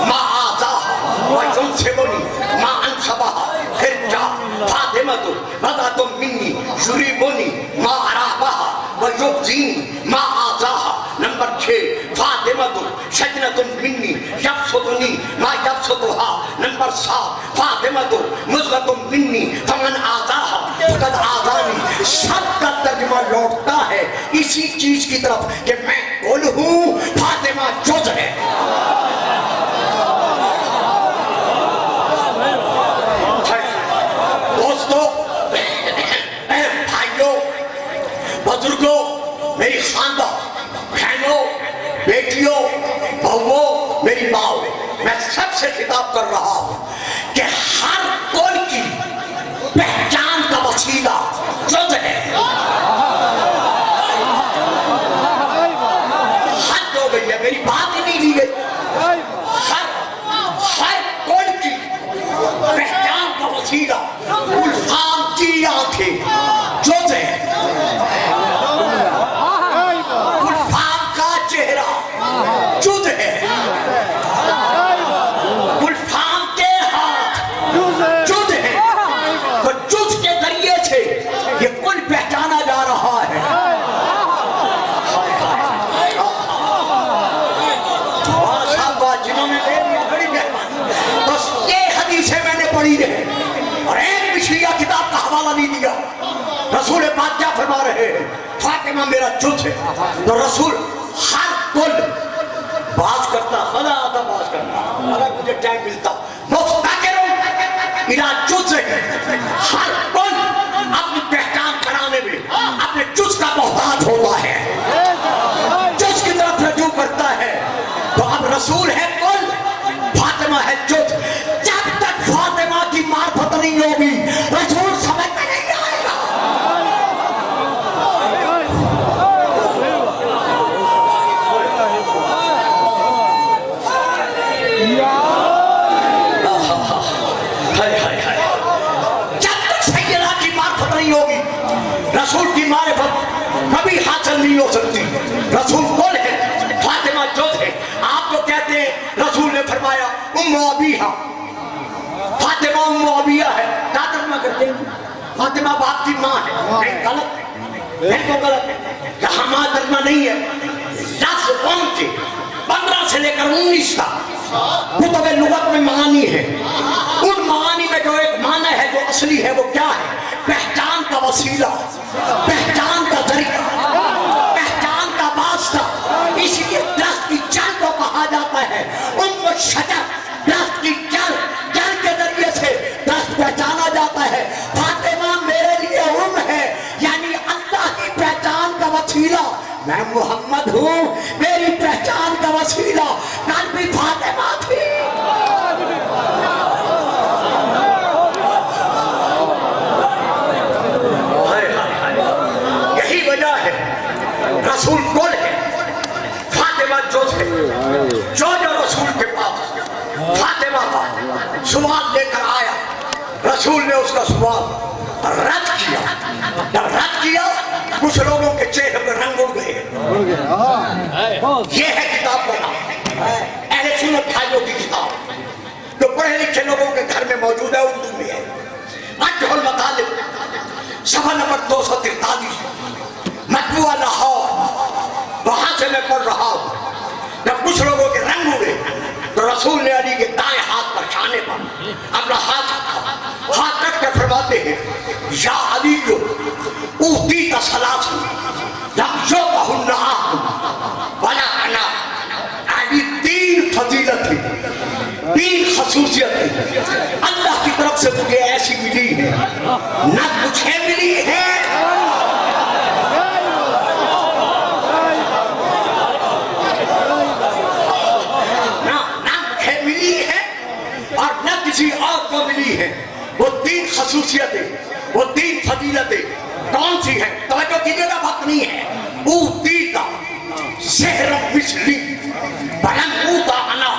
ما آذاہا وینصبنی ما انصبہا، پھر کیا؟ فاطمہ تو بضعۃ منی یریبنی ما ارابہا ویؤذینی ما آذاہا۔ نمبر 6، فاطمہ تو شجنۃ منی یبسطنی ما یبسطہا۔ نمبر 7، فاطمہ تو مضغۃ منی فمن آذاہا فقد آذانی۔ سب کا ترجمہ لوٹتا ہے اسی چیز کی طرف کہ میں کل ہوں، فاطمہ جز ہے۔ دوستو، بھائیوں، بزرگوں، میری خاندان، بہنوں، بیٹیوں، بہووں، میری ماں، میں سب سے خطاب کر رہا ہوں کہ ہر کل کی پہچان کا وسیلہ جز ہے۔ حد ہو گئی ہے، میری بات ہی نہیں لی گئی۔ ہر کل کی پہچان کا وسیلہ گلفام کی آنکھیں جز ہے، گلفام کا چہرہ جز ہے، گلفام کے ہاتھ جز ہے، تو جز کے ذریعے سے یہ کل پہچانا جا رہا ہے۔ جنہوں نے لے لیا بڑی مہربانی، بس یہ حدیثیں میں نے پڑھی ہے اور ایک بھی شیعہ کتاب کا حوالہ نہیں دیا۔ رسول پاک کیا فرما رہے ہیں؟ فاطمہ میرا جز ہے۔ تو رسول ہر کل باز کرتا، مزہ آتا باز کرتا، اگر مجھے ٹائم ملتا مفتقروں میرا جز ہے۔ ہر کل اپنی پہچان کرانے میں اپنے جز کا محتاج ہوتا ہے، جز کی طرف رجوع کرتا ہے۔ تو اب رسول ہے کل، فاطمہ ہے جز۔ جب تک فاطمہ کی معرفت نہیں ہوگی رسول سمجھ میں نہیں آئے گا۔ جب تک سیدہ کی معرفت نہیں ہوگی رسول کی معرفت کبھی حاصل نہیں ہو سکتی۔ رسول کل ہے، فاطمہ جز ہے۔ آپ تو کہتے ہیں رسول نے فرمایا ام ابیہا، فاطمہ ام ابیہ ہے، کیا ترجمہ کرتے ہیں؟ فاطمہ باپ کی ماں ہے، نہیں غلط ہے، بالکل غلط ہے، یہاں ماں ترجمہ نہیں ہے، لفظ قوم کے 15 سے لے کر 19 تک کتب لغت میں معانی ہے، ان معانی میں جو ایک معنی ہے جو اصلی ہے وہ کیا ہے؟ پہچان کا وسیلہ، پہچان کا ذریعہ، پہچان کا واسطہ، اسی لیے درخت کی جڑ کو کہا جاتا ہے شجر، درخت کی جڑ کے ذریعے سے درخت پہچانا جاتا ہے۔ فاطمہ میرے لیے ہے، یعنی اللہ کی پہچان کا وسیلہ، میں محمد ہوں، میری پہچان کا وسیلہ کل بھی فاطمہ تھی۔ یہی وجہ ہے رسول کون ہے؟ فاطمہ جو تھے، جو رسول کے پاس فاطمہ کا سوال لے کر آیا، رسول نے اس کا سوال رد کیا۔ جب رد کیا کچھ لوگوں کے چہرے پر رنگ اڑ گئے۔ یہ ہے کتاب کا نام، اہل سنت بھائیوں کی کتاب، جو پڑھے لکھے لوگوں کے گھر میں موجود ہے، اردو میں ہے۔ فتح المطالب صفحہ نمبر 243، مطبوعہ لاہور، وہاں سے میں پڑھ رہا ہوں۔ جب کچھ لوگوں کے رنگ اڑے تو رسول نے علی کے دائیں ہاتھ پر شانے پر اپنا ہاتھ رکھ کے فرماتے ہیں، یا علی اوتیت ثلاث لم یؤتہن احد ولا انا۔ علی 3 فضیلت ہے، 3 خصوصیت ہے اللہ کی طرف سے مجھے ایسی ملی ہے، نہ مجھے ملی ہے کسی اور کو ملی ہے۔ وہ 3 خصوصیتیں، وہ 3 فضیلتیں کون سی ہیں؟ توجہ کیجیے گا، وقت نہیں ہے۔ اوتیتا سحر مثلی ولم اوتا انا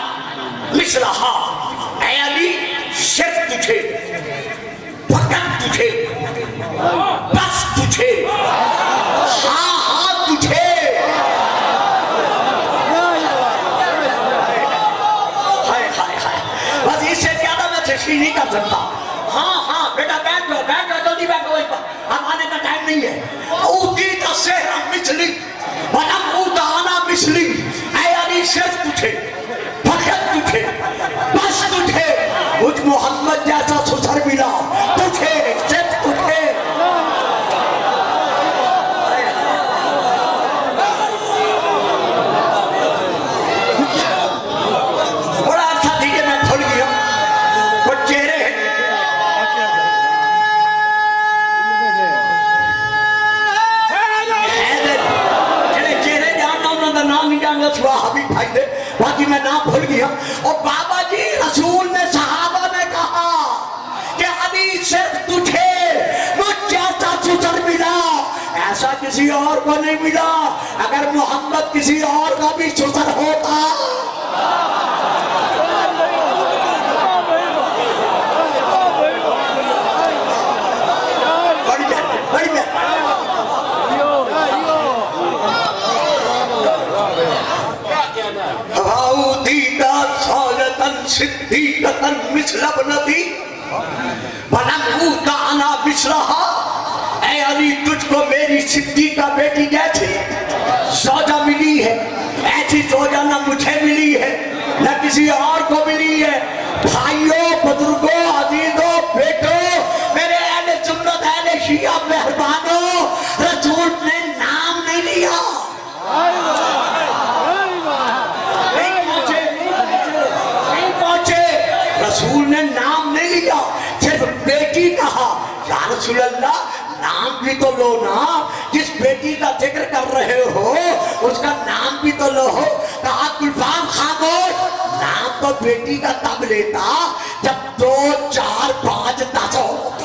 مثلہا۔ اے علی صرف تجھے، فقط تجھے، بس تجھے، ہاں تجھے، بس اس سے نہیں کر سکتا۔ ہاں بیٹا بیٹھ جاؤ جلدی بیٹھو، ہم آنے کا ٹائم نہیں ہے۔ اوتیت السحر مثلی ولم اوت انا مثلی۔ اے علی صرف تجھے، فقط تجھے، بس تجھے، مجھ محمد جیسا سسر ملا، تجھے، صرف تجھے۔ بڑا اچھا ٹھیک ہے، میں بھول گیا حبیب بھائی دے، باقی میں نام بھول گیا۔ اور بابا جی رسول نے صحابہ نے کہا کہ علی صرف تجھے مجھ جیسا سسر ملا، ایسا کسی اور کو نہیں ملا۔ اگر محمد کسی اور کا بھی سسر ہوتا صدیقۃ مثل ابنتی ولم اوت انا مثلہا۔ اے علی تجھ کو میری صدیقہ بیٹی جیسی زوجہ ملی ہے، ایسی زوجہ نہ مجھے ملی ہے نہ کسی اور کو ملی ہے۔ بھائیوں، بزرگوں، عزیزوں، بیٹوں، میرے اہل سنت اہل شیعہ مہربانوں، رسول نے نام نہیں لیا، رسول نے نام نہیں لیا، صرف بیٹی کہا۔ یا رسول اللہ نام بھی تو لو نا، جس بیٹی کا ذکر کر رہے ہو اس کا نام بھی تو لو۔ کہا گلفام خاموش، نام تو بیٹی کا تب لیتا جب 2 4 5 10 ہوتی۔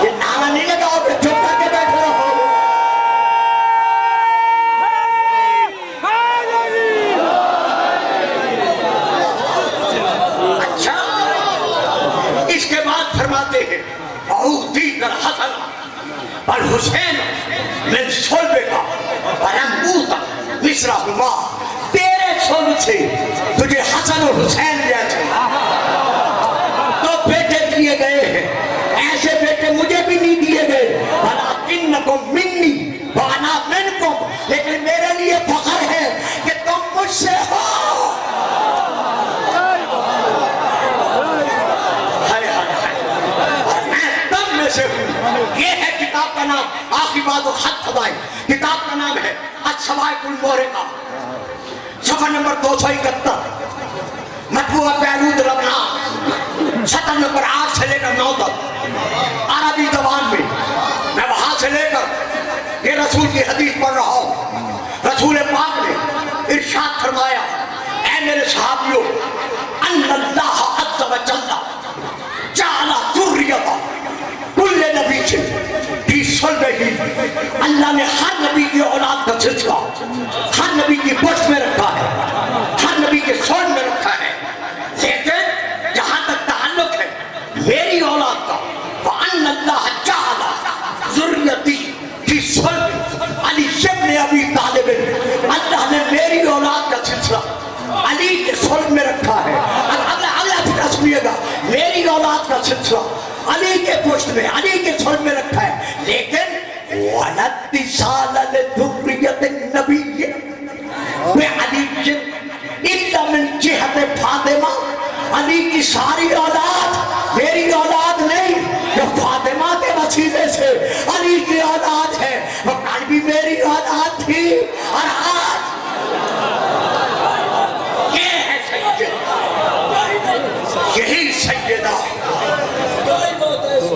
یہ نعرہ نہیں لگاؤ کہ چپ کر کے بیٹھے رہو۔ اس کے بعد فرماتے ہیں اوتیت الحسن والحسین من صلبک ولم اوت مثلہما۔ تیرے صلب سے تجھے حسن و حسین جیسے تو بیٹے دیے گئے ہیں، ایسے بیٹے مجھے بھی نہیں دیے گئے، وَلَكِنَّكُمْ مِنِّي وَأَنَا مِنْكُمْ، لیکن میرے لیے فخر ہے کہ تم مجھ سے ہو۔ یہ ہے کتاب کا نام، آخری بات خط فضائل، کتاب کا نام ہے الصواعق المورقہ، صفحہ نمبر 271، مطبوعہ بیروت لبنان، سطر نمبر 8 سے لے کر 9 تک، عربی زبان میں۔ میں وہاں سے لے کر یہ رسول کی حدیث پڑھ رہا ہوں۔ رسول پاک نے ارشاد فرمایا، اے میرے صحابیوں، ان اللہ عز و جل جعل ذریۃ کل نبی فی صلبہ، اللہ نے ہر نبی کی اولاد کا سلسلہ ہر نبی کی پشت میں رکھا ہے، ہر نبی کے صلب میں رکھا ہے، لیکن جہاں تک تعلق ہے میری اولاد کا، وَأَنَّ اللَّهَ جَعَلَ ذُرِّيَّتِي فِي صَلْبِ علی ابن ابی طالب، اللہ نے میری اولاد کا سلسلہ علی کے صلب میں رکھا ہے۔ اللہ پھر سنیے گا، میری اولاد کا سلسلہ علی کے پشت میں، علی کے صلب میں رکھا ہے، لیکن وَلَا اتصال لذریۃ النبی بعلی الا من جہت فاطمہ، علی کی ساری اولاد میری اولاد نہیں، جو فاطمہ کے وسیلے سے علی کی اولاد ہے، وہ کل بھی میری اولاد تھی اور آج یہ ہے سید، یہی سیدہ،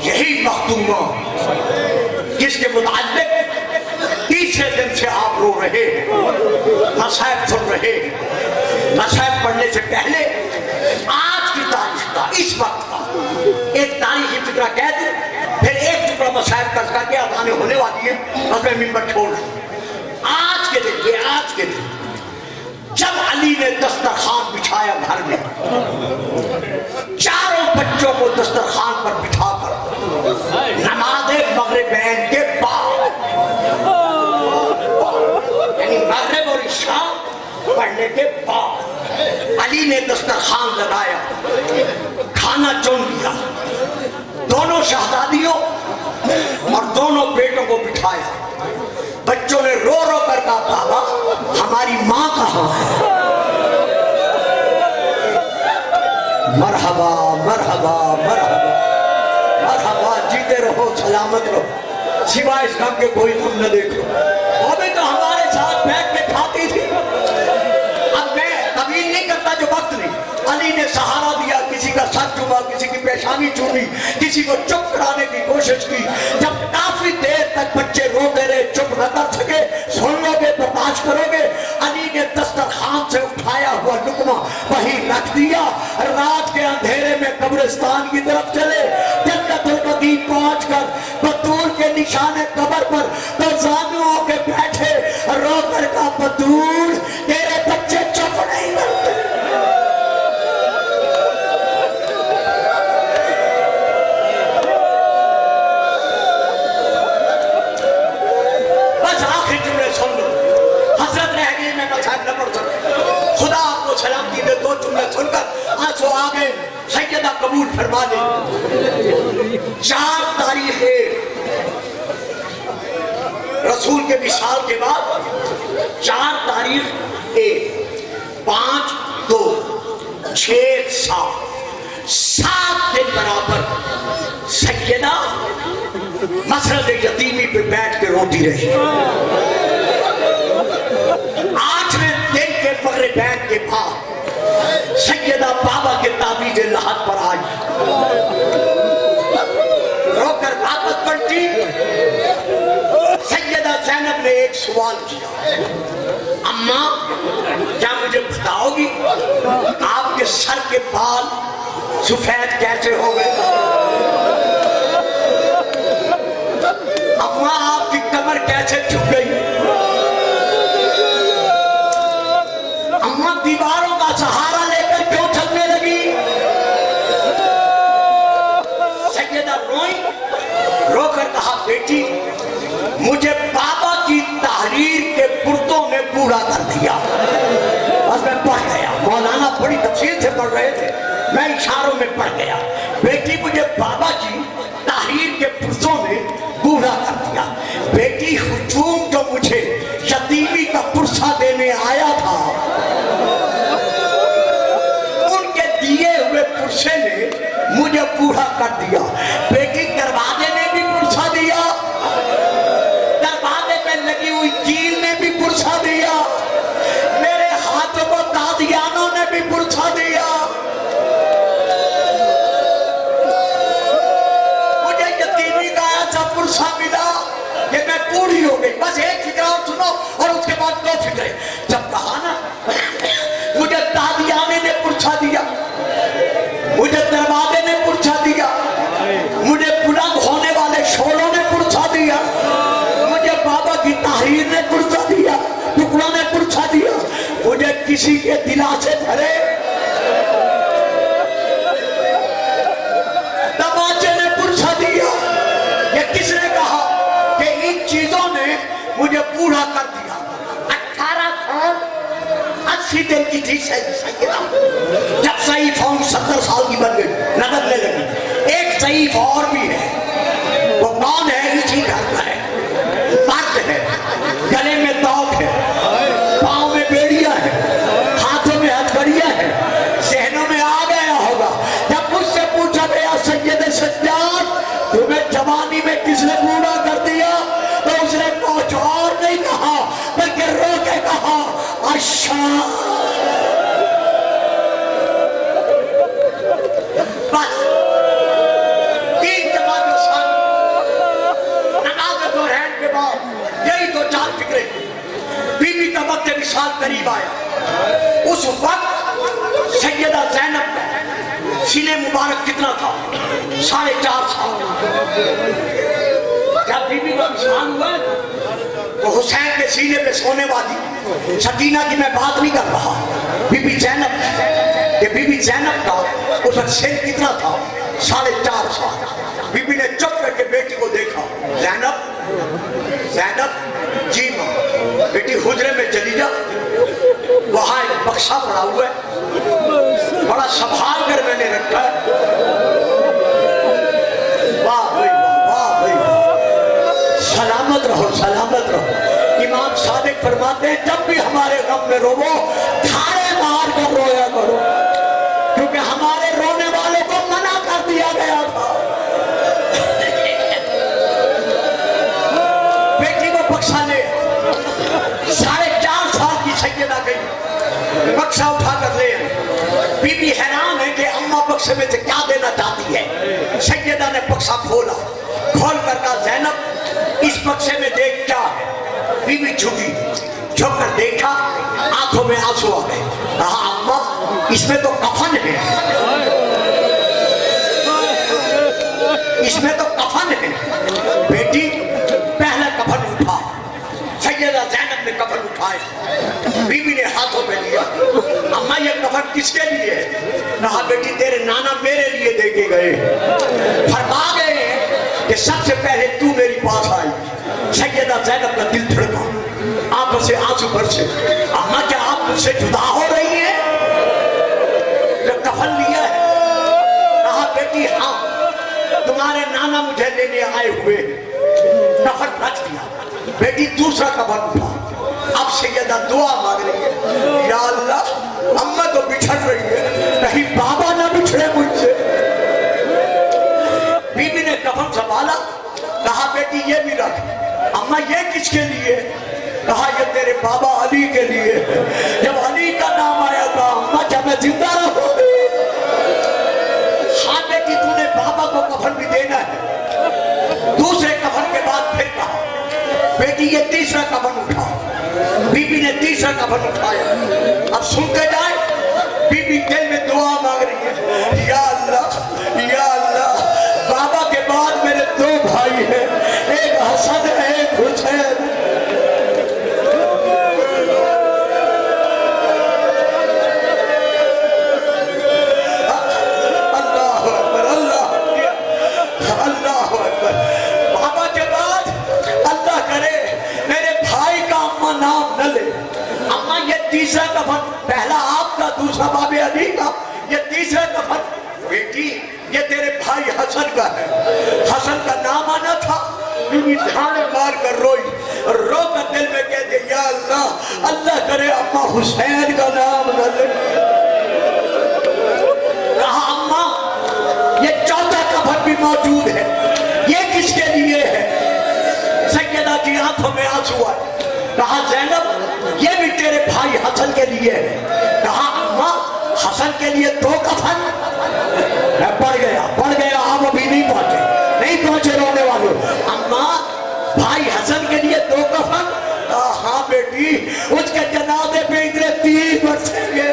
یہی مختومہ جس کے متعلق تیسرے دن سے آپ رو رہے، مصائب سن رہے، مصائب پڑھنے سے پہلے آج کی تاریخ کا، اس وقت کا ایک تاریخی فکرہ کہہ دوں، پھر ایک ٹکڑا مصائب کا کیا آنے ہونے والی ہے، بس میں ممبر چھوڑ رہا۔ آج کے دن، یہ آج کے دن جب علی نے دسترخوان بچھایا گھر میں، چاروں بچوں کو دسترخوان پر بٹھا کر نماز مغربین کے بعد، یعنی مغرب اور عشاء پڑھنے کے بعد علی نے دسترخوان لگایا، کھانا چن لیا، دونوں شہزادیوں اور دونوں بیٹوں کو بٹھایا، بچوں نے رو رو کر کہا، بابا ہماری ماں کہاں ہے؟ مرحبا مرحبا مرحبا مرحبا، جیتے رہو سلامت رہو، سوائے اس غم کے کوئی غم نہ دیکھو، وہ بھی تو ہمارے ساتھ بیٹھ کے کھاتی تھی۔ اب میں طویل نہیں کرتا جو وقت نہیں، علی نے سہارا دیا، کسی کا سر چوما، کسی کی پیشانی چومی، کسی کو چپ کرانے کی کوشش کی، جب کافی دیر تک بچے روتے رہے، چپ نہ کر سکے، سن لو گے برداشت کرو گے، علی نے دسترخوان سے اٹھایا ہوا لقمہ وہیں رکھ دیا، رات کے اندھیرے میں قبرستان کی طرف چلے، جنت البقیع پہنچ کر بطول کے نشان قبر پر تو زانو ہو کے بیٹھے، رو کر کہا، بطول تیرے بچے چپ نہیں کرتے۔ بس آخری جملے سن لو، حضرت رہ گئی، میں مسائل نہ پڑھ سکتا، خدا آپ کو سلامتی دے، دو جملے سن کر آنسو آگے سیدہ قبول فرما دے۔ 4 تاریخ رسول کے وصال کے بعد 4 تاریخ 5 2 6 7 دن برابر سیدہ مسرد یتیمی پہ بیٹھ کے روتی رہی۔ 8ویں دن کے مغربین کے بعد سیدہ بابا کے تعویذ لحد پر آئی، رو کر واپس پلٹی، سیدہ زینب نے ایک سوال کیا، اماں کیا مجھے بتاؤ گی آپ کے سر کے بال سفید کیسے ہو گئے؟ اماں آپ کی کمر کیسے جھک گئی؟ اماں دیواروں کا سہارا لے کر کیوں چلنے لگی؟ سیدہ روئی، رو کر کہا، بیٹی مجھے بابا کی تحریر کے پردوں نے پورا کر دیا، بس میں پڑھ گیا، مولانا بڑی تفصیل سے پڑھ رہے تھے، میں اشاروں میں پڑھ گیا. بیٹی مجھے بابا جی تحریر کے پرسوں نے بوڑھا کر دیا. بیٹی ہجوم جو مجھے یتیمی کا پرسہ دینے آیا تھا، ان کے دیے ہوئے پرسے نے مجھے بوڑھا کر دیا. بیٹی دروازے نے بھی پرسہ دیا، دروازے پہ لگی ہوئی کیل نے بھی پرسہ دیا، میرے ہاتھوں کو دادیانوں نے بھی پرسہ دیا. مجھے یتیمی کا ایسا پرسہ ملا کہ میں پوری ہو گئی. بس ایک فکرہ اور سنو اور اس کے بعد دو فکرے. جب کہا نا مجھے دادیانے نے پرسہ دیا، مجھے دروازے نے پرسہ دیا، مجھے بلند ہونے والے شوروں نے پرسہ دیا، مجھے بابا کی تحریر نے پرسہ دیا، ٹکڑوں نے پرسہ دیا، مجھے کسی کے دلاسے بھرے تماچے نے پرسہ دیا. یہ کس نے کہا کہ ان چیزوں نے مجھے بوڑھا کر دیا. 18 سال 80 دن کی تھی سیدہ، جب ضعیف ہوں 70 سال کی بن گئی، نظر لے لگی. ایک ضعیف اور بھی ہے، وہ کون ہے؟ اسی گھر کا ہے، مرد ہے، گلے میں توق ہے، پاؤں میں بیڑیاں ہے، ہاتھوں میں ہتھکڑیاں ہے. ذہنوں میں آ گیا ہوگا جب مجھ سے پوچھا گیا سید سجاد تمہیں جوانی میں کس نے بوڑھا کر دیا، تو اس نے کچھ اور نہیں کہا بلکہ رو کے کہا اچھا. بس 3 جماعت سال نماز ظہرین کے بعد یہی 2-4 فکریں. بی بی کا وقت وصال قریب آیا. اس وقت سیدہ زینب کا سینے مبارک کتنا تھا؟ 4.5 سال. جب بی بی کا وصال ہوا تو حسین کے سینے پہ سونے والی سکینہ کی میں بات نہیں کر رہا، بی بی زینب کہ بی بی زینب کا اس وقت سن کتنا تھا؟ 4.5 سال. بی بی نے چپ کر کے بیٹی کو دیکھا. زینب، زینب جی ماں. بیٹی حجرے میں چلی جا، وہاں ایک بکسا پڑا ہوا ہے، بڑا سنبھال کر میں نے رکھا ہے. واہ بھائی واہ بھائی واہ، سلامت رہو سلامت رہو. امام صادق فرماتے ہیں جب بھی ہمارے غم میں روو تھاڑے مار کر رویا کرو، کیونکہ ہمارے رونے والوں کو منع کر دیا گیا تھا. بیٹی کو بکسا لے، 4.5 سال کی سیدہ گئی، بکسا اٹھا کر لے. بی بی حیران ہے کہ اماں بکسے میں سے کیا دینا چاہتی ہے. سیدہ نے بکسا کھولا، کھول کر کہا زینب اس بکسے میں دیکھ کیا ہے. بی بی جھکی، جھک کر دیکھا، آنکھوں میں آنسو آ گئے. کہا اماں اس میں تو کفن ہے، اس میں تو کفن ہے. بیٹی پہلا کفن اٹھا. سیدہ زینب نے کفن اٹھایا، بی بی نے ہاتھوں پہ لیا. اماں یہ کفن کس کے لیے ہے؟ کہا بیٹی تیرے نانا میرے لیے دے کے گئے، فرما گئے کہ سب سے پہلے تو میری پاس آئی. سیدہ زینب کا دل دھڑکا، آنکھوں سے آنسو برسے. اماں کیا آپ مجھ سے جدا ہو رہی ہیں؟ جب کفن لیا ہے. کہا بیٹی ہاں تمہارے نانا مجھے لینے آئے ہوئے. کفن رکھ دیا. بیٹی دوسرا کفن اٹھا. اب سیدہ دعا مانگ رہی ہے، یا اللہ اماں تو بچھڑ رہی ہے، کہیں بابا نہ بچھڑے مجھ سے. بی بی نے کفن سنبھالا. کہا بیٹی یہ بھی رکھ. اماں یہ کس کے لیے؟ کہا یہ تیرے بابا علی کے لیے. جب علی کا نام آیا تھا اماں کیا میں زندہ رہوں گی؟ ہاں بیٹی تو نے بابا کو کفن بھی دینا ہے. دوسرے کفن کے بعد پھر کہا بیٹی یہ تیسرا کفن اٹھا. بی بی نے تیسرا کفن اٹھایا. اب سن کے جائے بی بی دل میں دعا مانگ رہی ہے، یا اللہ یا اللہ بابا کے بعد میرے 2 بھائی ہیں، ایک حسن ہے ایک حسین. اللہ اکبر اللہ اللہ اکبر. بابا کے بعد اللہ کرے میرے بھائی کا اماں نام نہ لے. اماں یہ تیسرا کفن پہلا آپ کا دوسرا باب علی کا، یہ تیسرا کفن بیٹی یہ تیرے بھائی حسن کا ہے، حسن کا نام آنا تھا، بی بی دھانے مار کر روئی، رو کر دل میں کہتے یا اللہ، اللہ کرے اماں حسین کا نام نہ لے۔ کہا اماں یہ چوتھا کفن بھی موجود ہے، یہ کس کے لیے ہے؟ سیدہ کی آنکھوں میں آنسو آئے، کہا زینب یہ بھی تیرے بھائی حسن کے لیے ہے۔ کہا اماں حسن کے لیے 2 کفن؟ میں پڑھ گیا آپ ابھی نہیں پہنچے رونے والوں۔ اماں بھائی حسن کے لیے 2 کفن؟ ہاں بیٹی، اس کے جنازے پہ اتنے 3 برسیں گے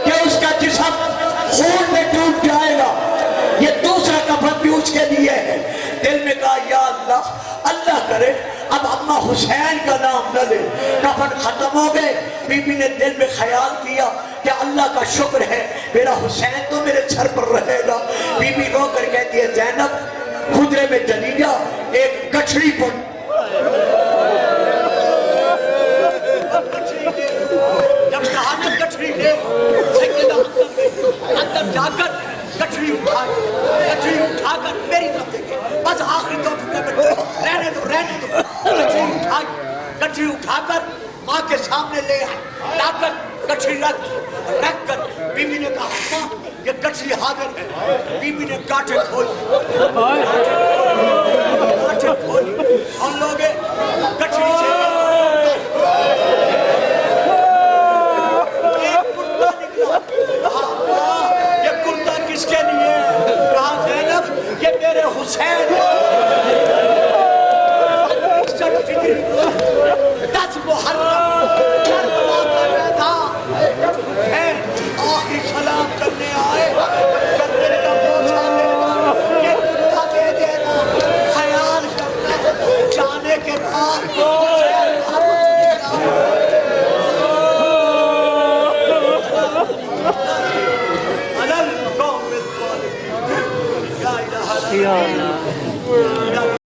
کہ اس کا جسم خون میں ڈوب جائے گا، یہ دوسرا کفن بھی اس کے لیے ہے۔ دل میں کہا یا اللہ، اللہ کرے اب اماں حسین کا نام نہ لے۔ کفن ختم ہو گئے، بی بی نے دل میں خیال کیا کہ اللہ کا شکر ہے میرا حسین تو میرے سر پر رہے گا۔ بی بی رو کر کہتی ہے زینب خدرے میں چلی جا، ایک گٹھڑی پر جب کہا نا گٹھڑی لے، سیدہ اندر جا کر گٹھڑی اٹھا کر میری طرف دیکھے، بس آخری 2 ٹکڑے میں رہنے دو گٹھڑی اٹھا کر ماں کے سامنے لے آئے، لا کر گٹھڑی رکھ کر بی بی نے کہا ماں یہ گٹھڑی حاضر ہے۔ بی بی نے کانٹے کھولی اور لوگے گٹھڑی سے ایک کرتا نکلا۔ کہا یہ کرتا کس کے لیے؟ کہا زینب یہ میرے حسین 61 ڈگری